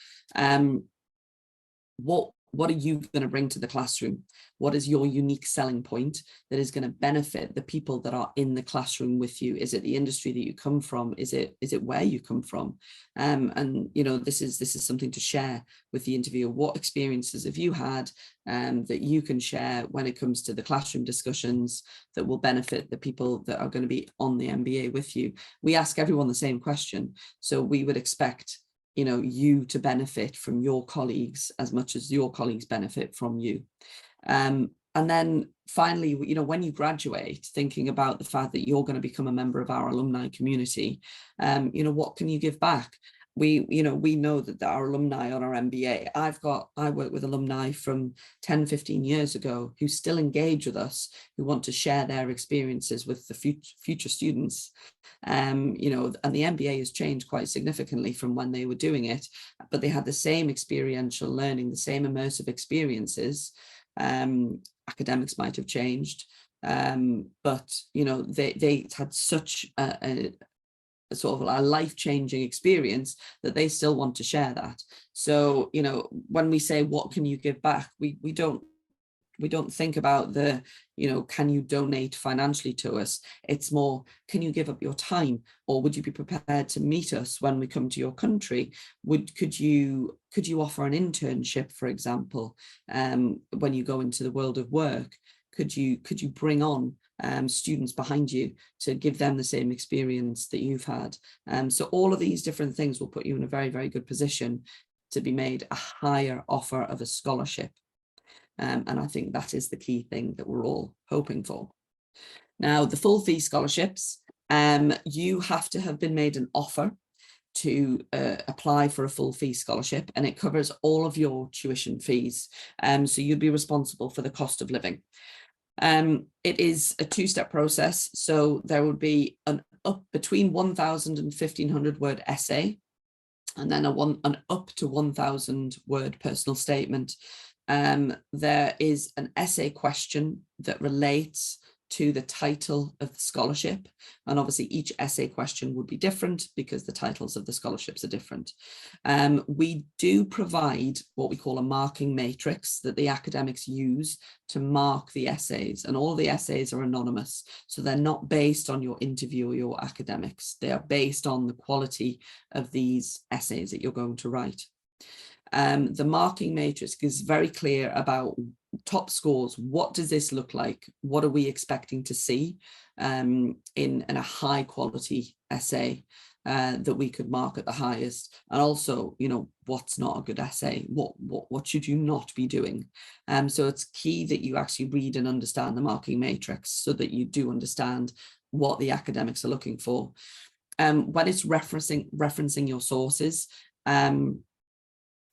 What are you going to bring to the classroom? What is your unique selling point that is going to benefit the people that are in the classroom with you? Is it the industry that you come from? Is it where you come from? And you know, this is something to share with the interviewer. What experiences have you had that you can share when it comes to the classroom discussions that will benefit the people that are going to be on the MBA with you? We ask everyone the same question, so we would expect, you know, you to benefit from your colleagues as much as your colleagues benefit from you. And then finally, you know, when you graduate, thinking about the fact that you're going to become a member of our alumni community, you know, what can you give back? We know that our alumni on our MBA, I work with alumni from 10, 15 years ago who still engage with us, who want to share their experiences with the future students. You know, and the MBA has changed quite significantly from when they were doing it, but they had the same experiential learning, the same immersive experiences. Academics might have changed, but, you know, they had such a sort of a life-changing experience that they still want to share that. So, you know, when we say, what can you give back? We don't think about the, you know, can you donate financially to us? It's more, can you give up your time, or would you be prepared to meet us when we come to your country? Could you offer an internship, for example, when you go into the world of work? Could you bring on students behind you to give them the same experience that you've had? So all of these different things will put you in a very, very good position to be made a higher offer of a scholarship. And I think that is the key thing that we're all hoping for. Now, the full fee scholarships, you have to have been made an offer to apply for a full fee scholarship, and it covers all of your tuition fees. So you'd be responsible for the cost of living. It is a two-step process. So there would be an up between 1,000 and 1,500 word essay, and then an up to 1,000 word personal statement. There is an essay question that relates to the title of the scholarship. And obviously each essay question would be different because the titles of the scholarships are different. We do provide what we call a marking matrix that the academics use to mark the essays, and all the essays are anonymous. So they're not based on your interview or your academics. They are based on the quality of these essays that you're going to write. The marking matrix is very clear about top scores. What does this look like? What are we expecting to see in a high quality essay that we could mark at the highest? And also, you know, what's not a good essay? What should you not be doing? So it's key that you actually read and understand the marking matrix so that you do understand what the academics are looking for. When it's referencing your sources,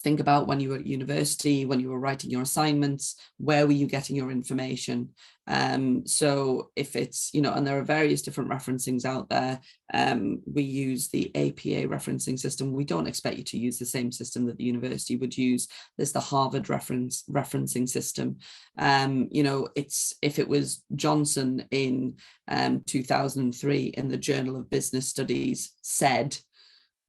think about when you were at university, when you were writing your assignments, where were you getting your information? So if it's, you know, and there are various different referencings out there, we use the APA referencing system. We don't expect you to use the same system that the university would use. There's the Harvard referencing system. You know, it's, if it was Johnson in 2003 in the Journal of Business Studies said,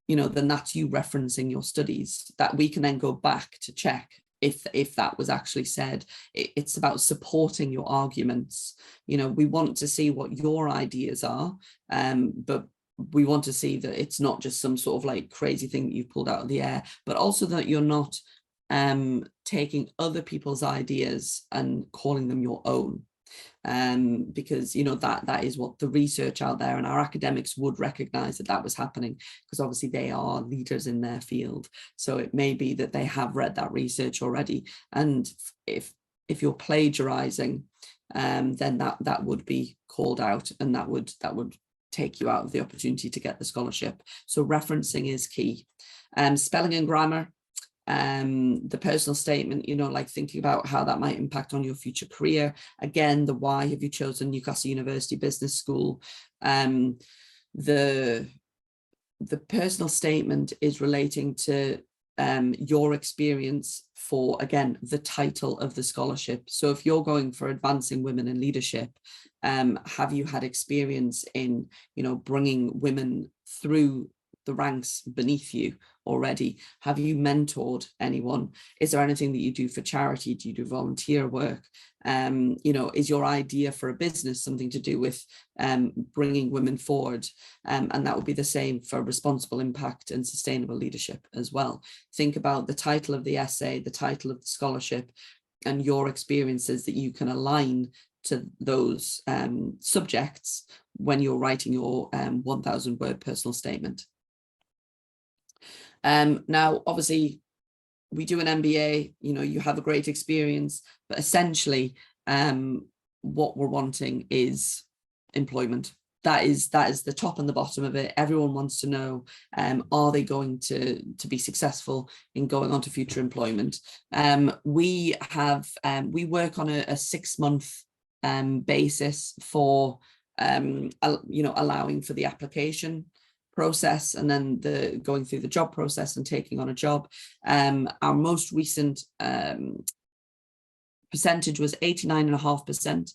you know, then that's you referencing your studies, that we can then go back to check if that was actually said. It's about supporting your arguments. You know, we want to see what your ideas are, but we want to see that it's not just some sort of like crazy thing that you've pulled out of the air, but also that you're not taking other people's ideas and calling them your own. Because, you know, that is what the research out there, and our academics would recognize that that was happening, because obviously they are leaders in their field. So it may be that they have read that research already, and if you're plagiarizing, then that would be called out, and that would take you out of the opportunity to get the scholarship. So referencing is key. Spelling and grammar. The personal statement, you know, like thinking about how that might impact on your future career. Again, the why have you chosen Newcastle University Business School? The personal statement is relating to your experience for, again, the title of the scholarship. So if you're going for advancing women in leadership, have you had experience in, you know, bringing women through the ranks beneath you already? Have you mentored anyone? Is there anything that you do for charity? Do you do volunteer work? You know, is your idea for a business something to do with bringing women forward? And that would be the same for responsible impact and sustainable leadership as well. Think about the title of the essay, the title of the scholarship, and your experiences that you can align to those subjects when you're writing your 1,000 word personal statement. Now, obviously, we do an MBA, you know, you have a great experience, but essentially what we're wanting is employment. That is the top and the bottom of it. Everyone wants to know, are they going to be successful in going on to future employment? We work on a 6-month basis for, you know, allowing for the application process, and then the going through the job process and taking on a job. Our most recent percentage was 89.5%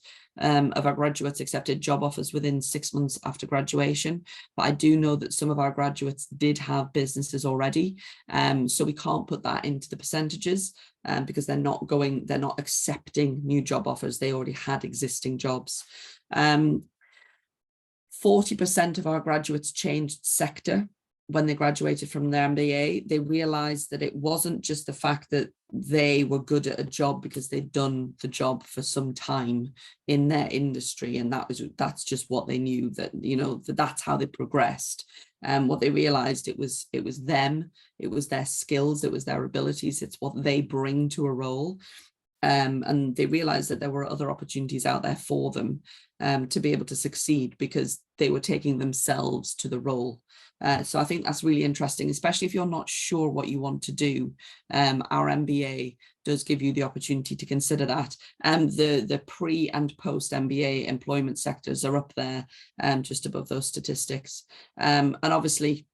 of our graduates accepted job offers within 6 months after graduation. But I do know that some of our graduates did have businesses already, so we can't put that into the percentages because they're not accepting new job offers. They already had existing jobs. 40% of our graduates changed sector when they graduated from their MBA. They realized that it wasn't just the fact that they were good at a job because they'd done the job for some time in their industry, and that's just what they knew, that, you know, that's how they progressed. What they realized, it was them, it was their skills, it was their abilities, it's what they bring to a role. And they realized that there were other opportunities out there for them to be able to succeed because they were taking themselves to the role. So I think that's really interesting, especially if you're not sure what you want to do. Our MBA does give you the opportunity to consider that. The pre and post MBA employment sectors are up there, just above those statistics. And obviously,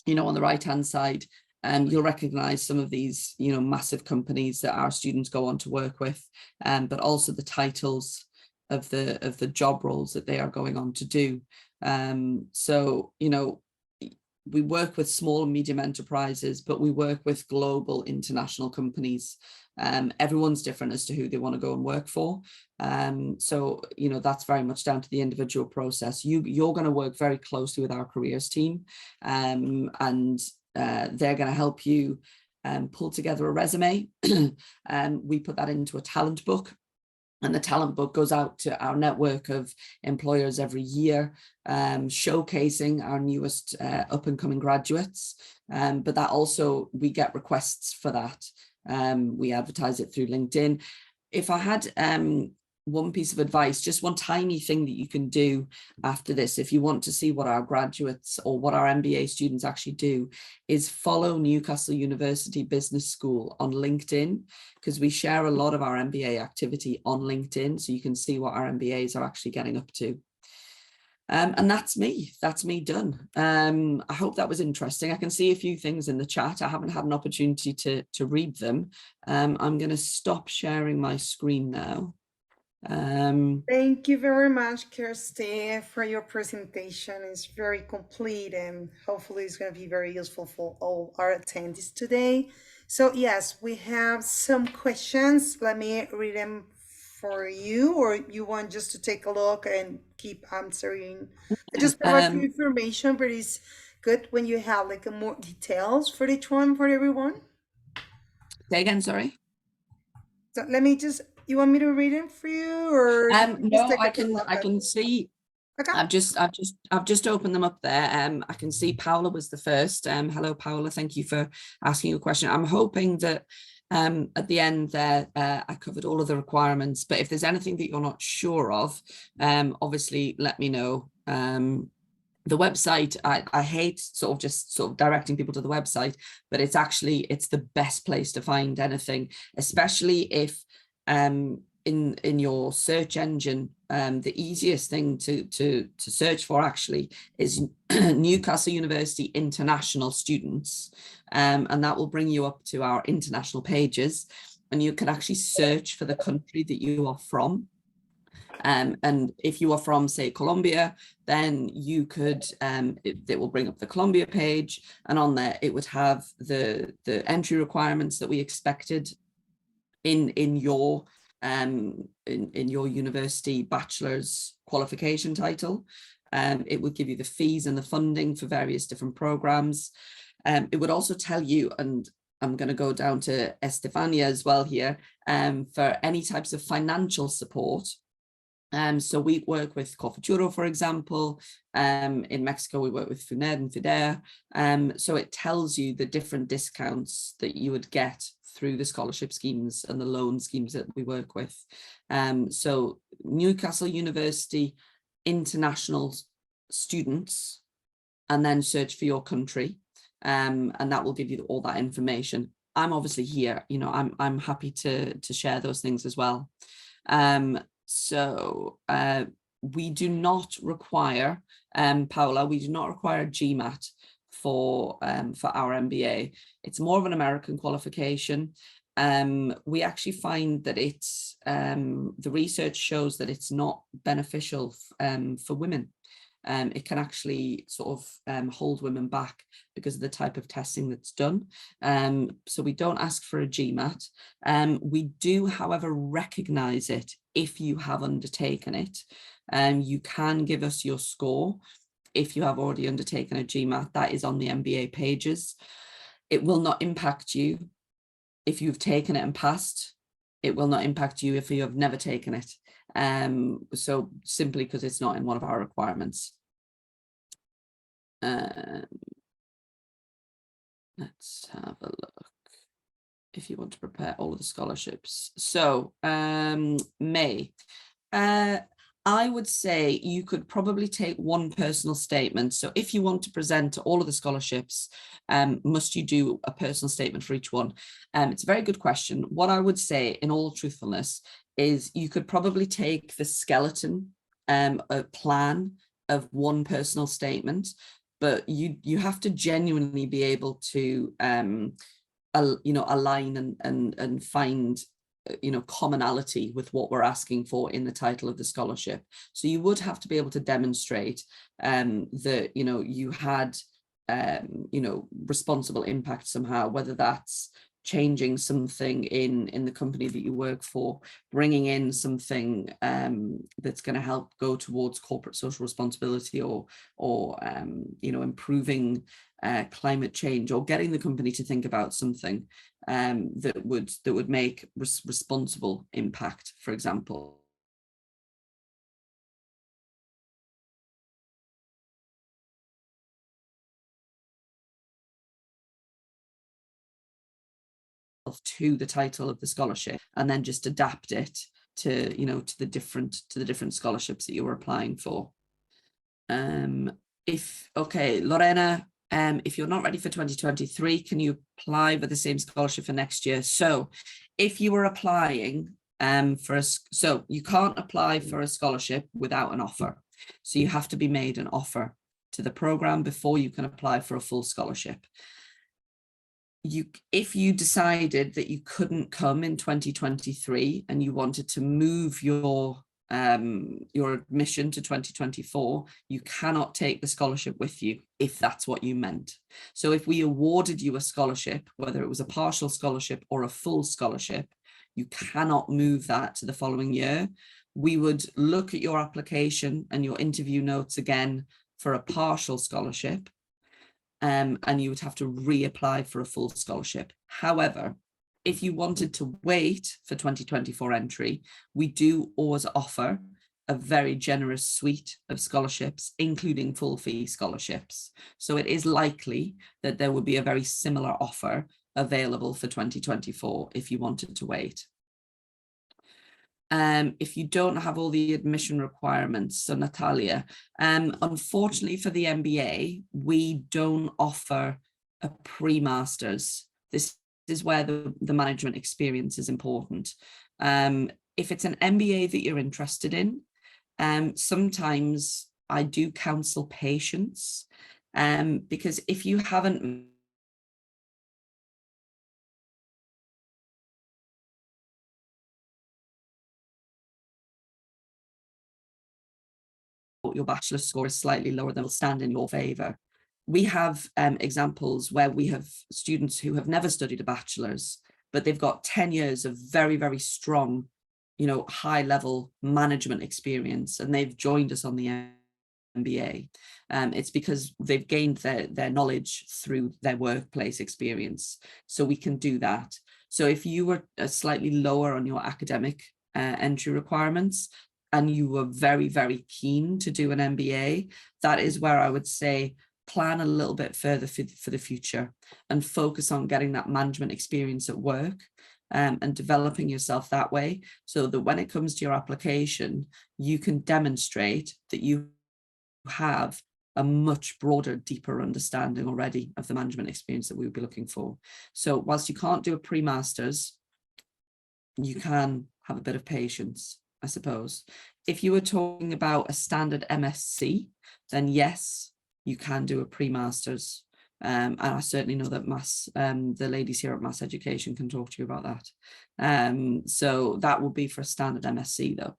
you know, on the right-hand side, you'll recognize some of these, you know, massive companies that our students go on to work with, but also the titles, the job roles that they are going on to do. So, you know, we work with small and medium enterprises, but we work with global international companies. Everyone's different as to who they want to go and work for. So, you know, that's very much down to the individual process. You're going to work very closely with our careers team, and they're going to help you pull together a resume. We put that into a talent book. And the talent book goes out to our network of employers every year, showcasing our newest up and coming graduates. But that also, we get requests for that. We advertise it through LinkedIn. If I had one piece of advice, just one tiny thing that you can do after this, if you want to see what our graduates or what our MBA students actually do, is follow Newcastle University Business School on LinkedIn, because we share a lot of our MBA activity on LinkedIn, so you can see what our MBAs are actually getting up to. And that's me done. I hope that was interesting. I can see a few things in the chat. I haven't had an opportunity to read them. I'm going to stop sharing my screen now. Thank you very much, Kirsty, for your presentation. It's very complete and hopefully it's going to be very useful for all our attendees today. So yes, we have some questions. Let me read them for you, or you want just to take a look and keep answering. I just provide some information, but it's good when you have like more details for each one, for everyone. Say again, sorry. So let me just, you want me to read it for you, or no, I can see. Okay. I've just opened them up there. I can see Paula was the first. Hello, Paula. Thank you for asking a question. I'm hoping that at the end there, I covered all of the requirements, but if there's anything that you're not sure of, obviously let me know. The website, I hate sort of directing people to the website, but it's the best place to find anything, especially if in your search engine, the easiest thing to search for actually is Newcastle University International Students, and that will bring you up to our international pages, and you can actually search for the country that you are from. And if you are from, say, Colombia, then you could, it will bring up the Colombia page, and on there it would have the entry requirements that we expected in your university bachelor's qualification title. It would give you the fees and the funding for various different programs. It would also tell you, and I'm going to go down to Estefania as well here, for any types of financial support. So we work with Cofuturo, for example. In Mexico, we work with FUNED and FIDER. So it tells you the different discounts that you would get through the scholarship schemes and the loan schemes that we work with. So Newcastle University International Students, and then search for your country, and that will give you all that information. I'm obviously here, you know, I'm happy to share those things as well. So we do not require, Paula, we do not require GMAT for our MBA. It's more of an American qualification. We actually find that it's, the research shows that it's not beneficial for women. It can actually sort of hold women back because of the type of testing that's done. So we don't ask for a GMAT. We do, however, recognise it if you have undertaken it. You can give us your score if you have already undertaken a GMAT. That is on the MBA pages. It will not impact you if you've taken it and passed. It will not impact you if you have never taken it. So simply because it's not in one of our requirements. Let's have a look. If you want to prepare all of the scholarships. So May, I would say you could probably take one personal statement. So if you want to present all of the scholarships, must you do a personal statement for each one? It's a very good question. What I would say, in all truthfulness, is you could probably take the skeleton a plan of one personal statement, but you have to genuinely be able to you know, align and find commonality with what we're asking for in the title of the scholarship. So you would have to be able to demonstrate that, you had, responsible impact somehow, whether that's changing something in the company that you work for, bringing in something that's going to help go towards corporate social responsibility, or improving climate change, or getting the company to think about something that would make responsible impact, for example. To the title of the scholarship, and then just adapt it to the different scholarships that you were applying for. Lorena, if you're not ready for 2023, can you apply for the same scholarship for next year? So if you were applying so you can't apply for a scholarship without an offer. So you have to be made an offer to the program before you can apply for a full scholarship. If you decided that you couldn't come in 2023 and you wanted to move your admission to 2024, you cannot take the scholarship with you, if that's what you meant. So if we awarded you a scholarship, whether it was a partial scholarship or a full scholarship, you cannot move that to the following year. We would look at your application and your interview notes again for a partial scholarship, and you would have to reapply for a full scholarship. However, if you wanted to wait for 2024 entry, we do always offer a very generous suite of scholarships, including full fee scholarships. So it is likely that there would be a very similar offer available for 2024 if you wanted to wait. If you don't have all the admission requirements, so Natalia, unfortunately for the MBA, we don't offer a pre-masters. This is where the management experience is important. If it's an MBA that you're interested in, sometimes I do counsel patience, because if you haven't your bachelor's score is slightly lower than will stand in your favor. We have examples where we have students who have never studied a bachelor's, but they've got 10 years of very, very strong, high level management experience, and they've joined us on the MBA. It's because they've gained their knowledge through their workplace experience. So we can do that. So if you were slightly lower on your academic entry requirements, and you were very, very keen to do an MBA, that is where I would say plan a little bit further for the future and focus on getting that management experience at work, and developing yourself that way, so that when it comes to your application, you can demonstrate that you have a much broader, deeper understanding already of the management experience that we would be looking for. So whilst you can't do a pre-masters, you can have a bit of patience, I suppose. If you were talking about a standard MSc, then yes, you can do a pre-masters. And I certainly know that the ladies here at Mass Education can talk to you about that. So that would be for a standard MSc though.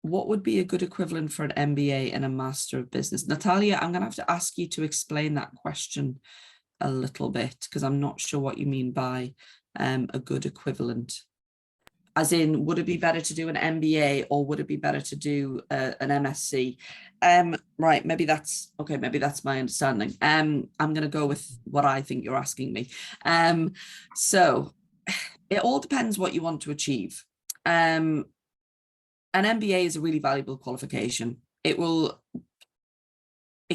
What would be a good equivalent for an MBA and a Master of Business? Natalia, I'm going to have to ask you to explain that question a little bit, because I'm not sure what you mean by a good equivalent. As in, would it be better to do an MBA or would it be better to do an MSc? Right, maybe that's my understanding. I'm going to go with what I think you're asking me. So it all depends what you want to achieve. An MBA is a really valuable qualification. It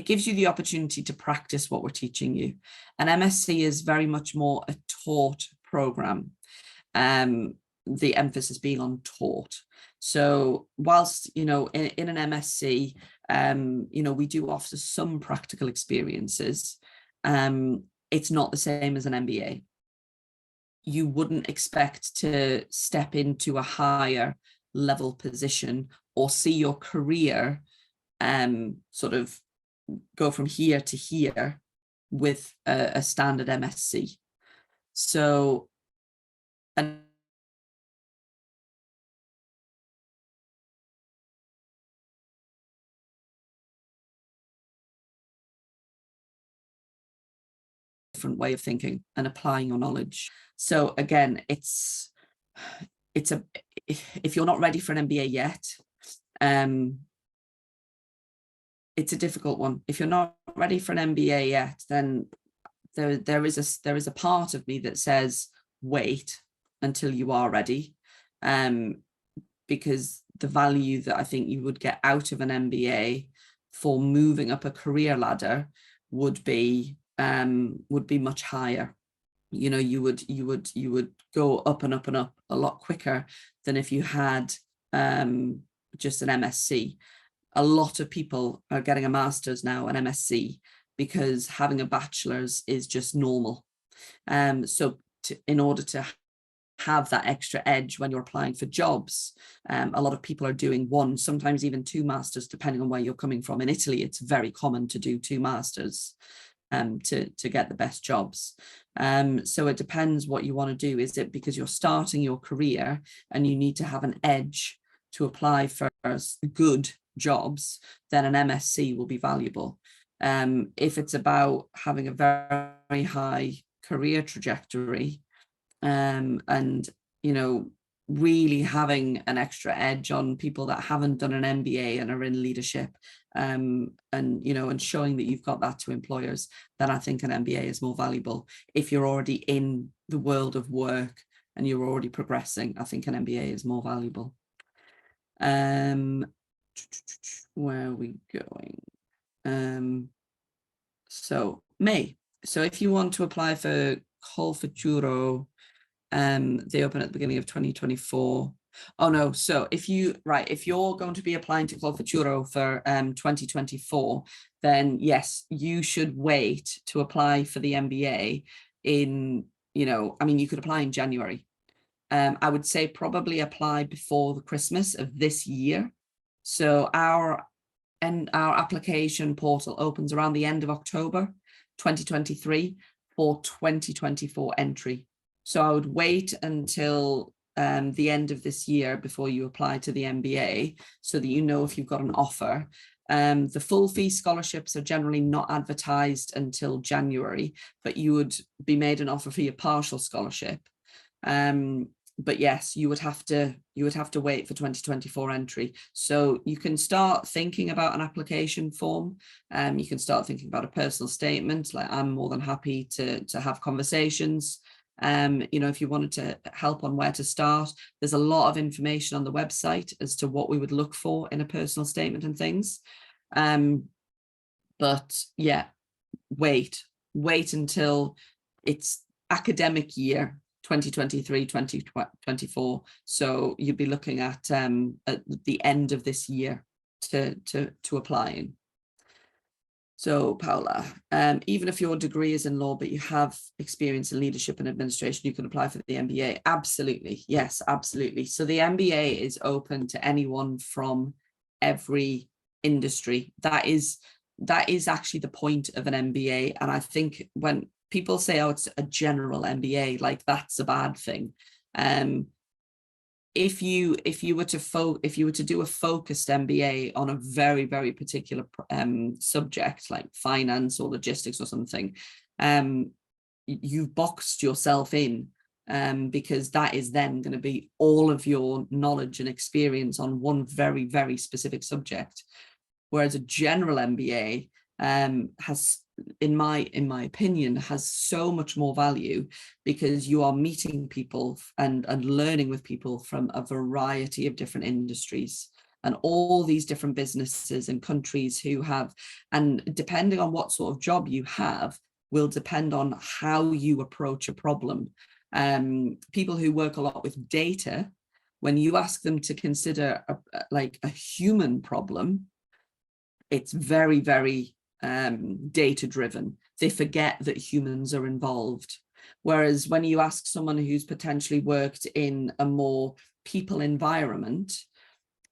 gives you the opportunity to practice what we're teaching you. An MSc is very much more a taught program. The emphasis being on taught. So whilst, in an MSc, we do offer some practical experiences, it's not the same as an MBA. You wouldn't expect to step into a higher level position or see your career sort of go from here to here with a standard MSc. So And different way of thinking and applying your knowledge. So again, it's a, if you're not ready for an MBA yet, it's a difficult one. If you're not ready for an MBA yet, then there is a part of me that says wait until you are ready, because the value that I think you would get out of an MBA for moving up a career ladder would be much higher. You know, you would go up and up and up a lot quicker than if you had just an MSc. A lot of people are getting a master's now, an MSc, because having a bachelor's is just normal. So in order to have that extra edge when you're applying for jobs, a lot of people are doing one, sometimes even two masters, depending on where you're coming from. In Italy, it's very common to do two masters to get the best jobs. So it depends what you want to do. Is it because you're starting your career and you need to have an edge to apply for good jobs, then an MSc will be valuable. If it's about having a very high career trajectory, and you know, really having an extra edge on people that haven't done an MBA and are in leadership, and you know, and showing that you've got that to employers, then I think an MBA is more valuable. If you're already in the world of work and you're already progressing, I think an MBA is more valuable. Where are we going? So May. So if you want to apply for Col Futuro, they open at the beginning of 2024. Oh no, so if you're going to be applying to Col Futuro for 2024, then yes, you should wait to apply for the MBA in, you know, I mean, you could apply in January. I would say probably apply before the Christmas of this year. So our application portal opens around the end of October 2023 for 2024 entry. So I would wait until the end of this year before you apply to the MBA, so that you know if you've got an offer. The full fee scholarships are generally not advertised until January, but you would be made an offer for your partial scholarship. But yes, you would have to wait for 2024 entry. So you can start thinking about an application form. You can start thinking about a personal statement. Like, I'm more than happy to have conversations. You know, if you wanted to help on where to start, there's a lot of information on the website as to what we would look for in a personal statement and things. But yeah, wait until it's academic year 2023-2024. So you'd be looking at the end of this year to applying. So Paula, even if your degree is in law, but you have experience in leadership and administration, you can apply for the MBA. Absolutely. Yes, absolutely. So the MBA is open to anyone from every industry. That is actually the point of an MBA. And I think when people say, oh, it's a general MBA, like that's a bad thing. If you were to do a focused MBA on a very, very particular subject like finance or logistics or something, you've boxed yourself in, because that is then going to be all of your knowledge and experience on one very, very specific subject. Whereas a general MBA has, in my opinion, has so much more value, because you are meeting people and learning with people from a variety of different industries and all these different businesses and countries who have, and depending on what sort of job you have will depend on how you approach a problem. People who work a lot with data, when you ask them to consider a human problem, it's very, very data driven. They forget that humans are involved. Whereas when you ask someone who's potentially worked in a more people environment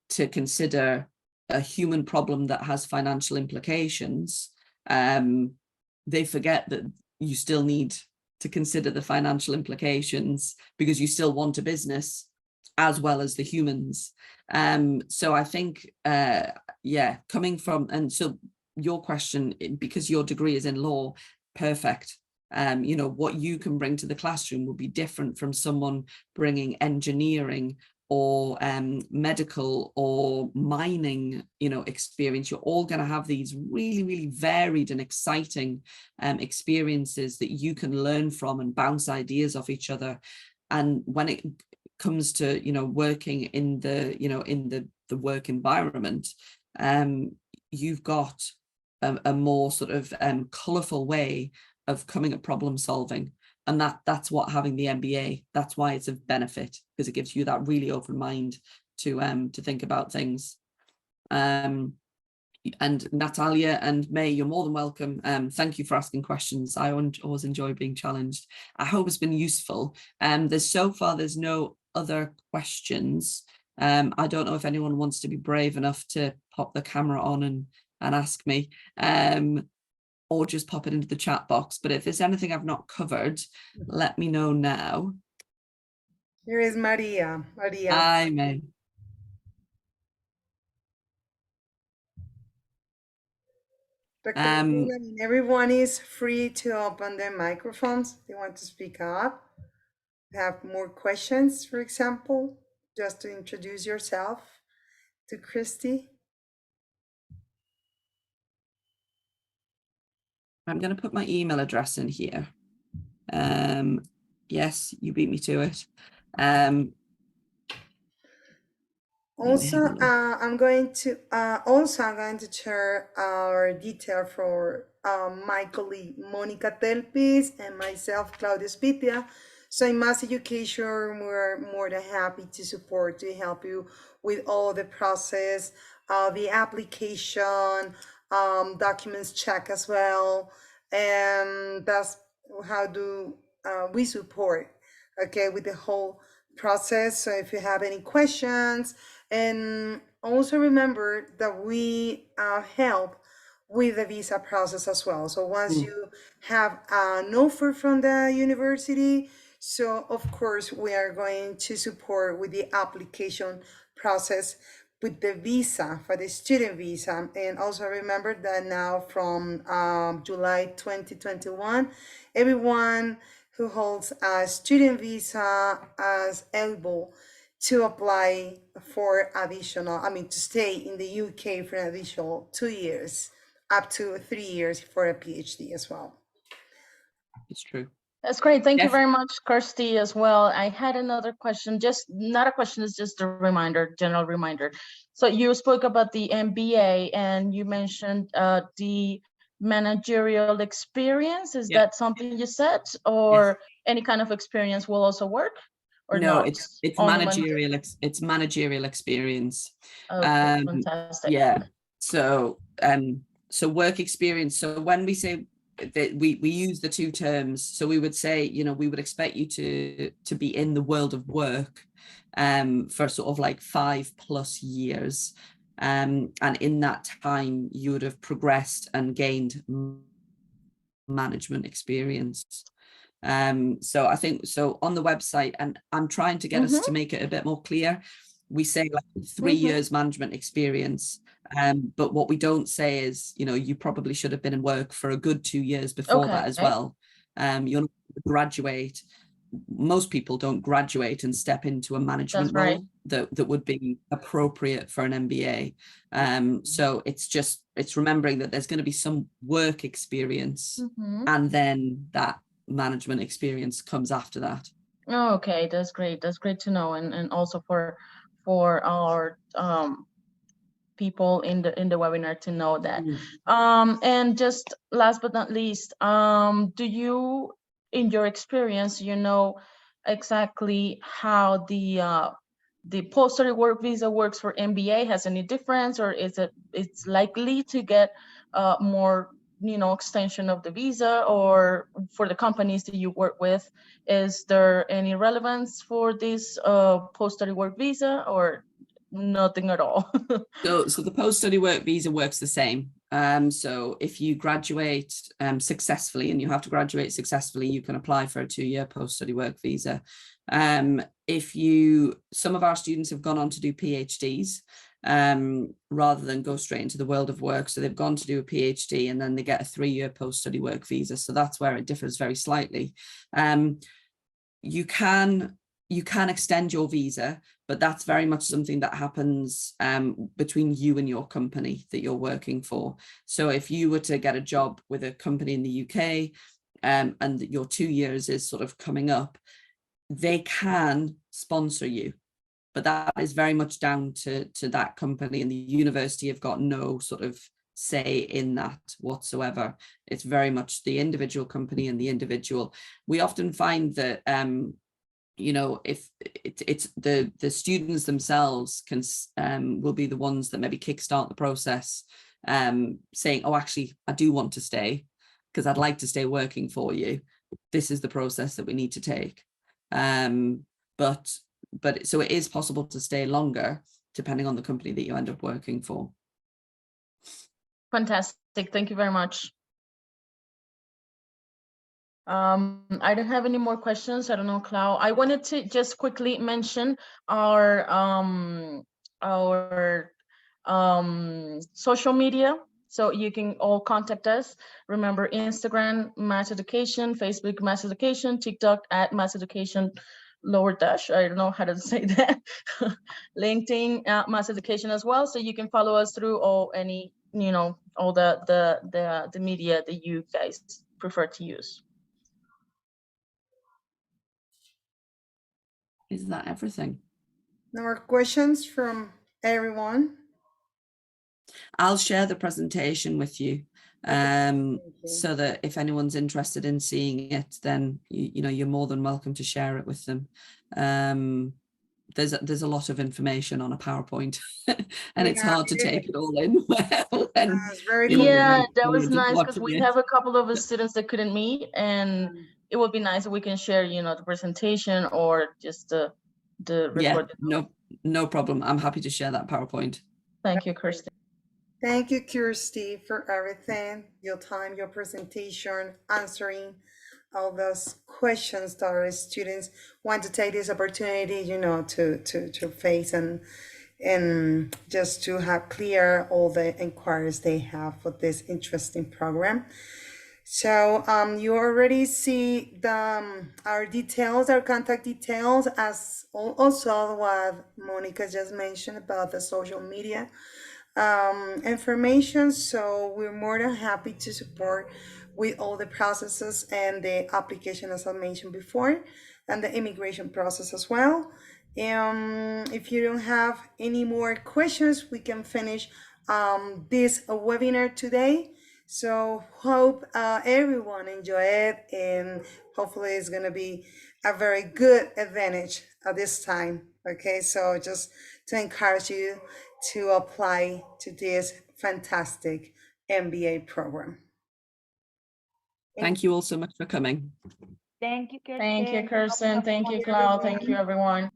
to consider a human problem that has financial implications, they forget that you still need to consider the financial implications, because you still want a business as well as the humans. So I think, yeah, coming from, and so your question, because your degree is in law, perfect. You know, what you can bring to the classroom will be different from someone bringing engineering or medical or mining, you know, experience. You're all going to have these really, really varied and exciting experiences that you can learn from and bounce ideas off each other. And when it comes to, you know, working in the, you know, in the work environment, you've got a more sort of colourful way of coming at problem solving. And that's what having the MBA, that's why it's of benefit, because it gives you that really open mind to think about things. And Natalia and May, you're more than welcome. Thank you for asking questions. I always enjoy being challenged. I hope it's been useful. There's no other questions. I don't know if anyone wants to be brave enough to pop the camera on and ask me, or just pop it into the chat box. But if there's anything I've not covered, let me know now. Here is Maria. Hi, May. Everyone is free to open their microphones. They want to speak up. Have more questions, for example, just to introduce yourself to Christy. I'm going to put my email address in here. Yes, you beat me to it. Also, I'm going to share our detail for my colleague Monica Telpis and myself, Claudia Spitia. So in Mass Education, we're more than happy to support, to help you with all the process, the application, documents check as well. And that's how do we support, okay, with the whole process. So if you have any questions, and also remember that we help with the visa process as well. So once you have an offer from the university, so of course we are going to support with the application process with the visa, for the student visa. And also remember that now from July 2021, everyone who holds a student visa is eligible to apply for additional, to stay in the UK for an additional 2 years, up to 3 years for a PhD as well. It's true. That's great. Thank you very much, Kirsty, as well. I had another question, just not a question, it's just a reminder, general reminder. So you spoke about the MBA and you mentioned the managerial experience. Is that something you said, or any kind of experience will also work? Or no, not? it's managerial. It's managerial experience. Okay, fantastic. Yeah. So so work experience. So when we say that we use the two terms, so we would say, you know, we would expect you to be in the world of work for sort of like 5+ years, and in that time you would have progressed and gained management experience. So I think, so on the website, and I'm trying to get us to make it a bit more clear, we say like 3 years management experience, but what we don't say is, you know, you probably should have been in work for a good 2 years before that as well. You're not going to graduate. Most people don't graduate and step into a management role that would be appropriate for an MBA. So it's remembering that there's going to be some work experience, and then that management experience comes after that. Okay, that's great. That's great to know, and also for our people in the webinar to know that. And just last but not least, do you, in your experience, you know exactly how the post-study work visa works for MBA? Has any difference, or is it's likely to get more, you know, extension of the visa? Or for the companies that you work with, is there any relevance for this post-study work visa, or nothing at all? So the post-study work visa works the same. So if you graduate successfully, and you have to graduate successfully, you can apply for a 2-year post-study work visa. Some of our students have gone on to do PhDs rather than go straight into the world of work. So they've gone to do a PhD and then they get a 3-year post-study work visa. So that's where it differs very slightly. You can extend your visa, but that's very much something that happens between you and your company that you're working for. So if you were to get a job with a company in the UK and your 2 years is sort of coming up, they can sponsor you, but that is very much down to that company, and the university have got no sort of say in that whatsoever. It's very much the individual company and the individual. We often find that if it's the students themselves will be the ones that maybe kickstart the process, saying, oh, actually I do want to stay because I'd like to stay working for you. This is the process that we need to take. But so it is possible to stay longer depending on the company that you end up working for. Fantastic. Thank you very much. I don't have any more questions. I don't know, Clau. I wanted to just quickly mention our social media, so you can all contact us. Remember, Instagram, Mass Education, Facebook, Mass Education, TikTok @Mass Education _. I don't know how to say that. LinkedIn, Mass Education as well. So you can follow us through all the media that you guys prefer to use. Is that everything? No more questions from everyone? I'll share the presentation with you, so that if anyone's interested in seeing it, then you're more than welcome to share it with them. There's a lot of information on a PowerPoint, and it's hard to take it all in. Yeah, that was nice because we have a couple of students that couldn't meet, and it would be nice if we can share, the presentation or just the recorded. Yeah, no problem. I'm happy to share that PowerPoint. Thank you, Kirsty. Thank you, Kirsty, for everything, your time, your presentation, answering all those questions that our students want to take this opportunity, to face and just to have clear all the inquiries they have for this interesting program. So you already see our details, our contact details, as also what Monica just mentioned about the social media information. So we're more than happy to support with all the processes and the application, as I mentioned before, and the immigration process as well. If you don't have any more questions, we can finish this webinar today. So hope everyone enjoy it, and hopefully it's going to be a very good advantage at this time. Okay, so just to encourage you to apply to this fantastic MBA program. Thank you all so much for coming. Thank you, Kirsten. Thank you, Kirsten. Thank you, Clau. Thank you, everyone.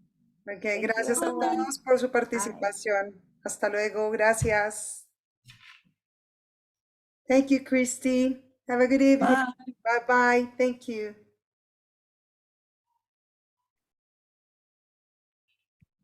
Okay, gracias a todos por su participación. Hasta luego, gracias. Thank you, Christy. Have a good evening. Bye. Bye-bye. Thank you.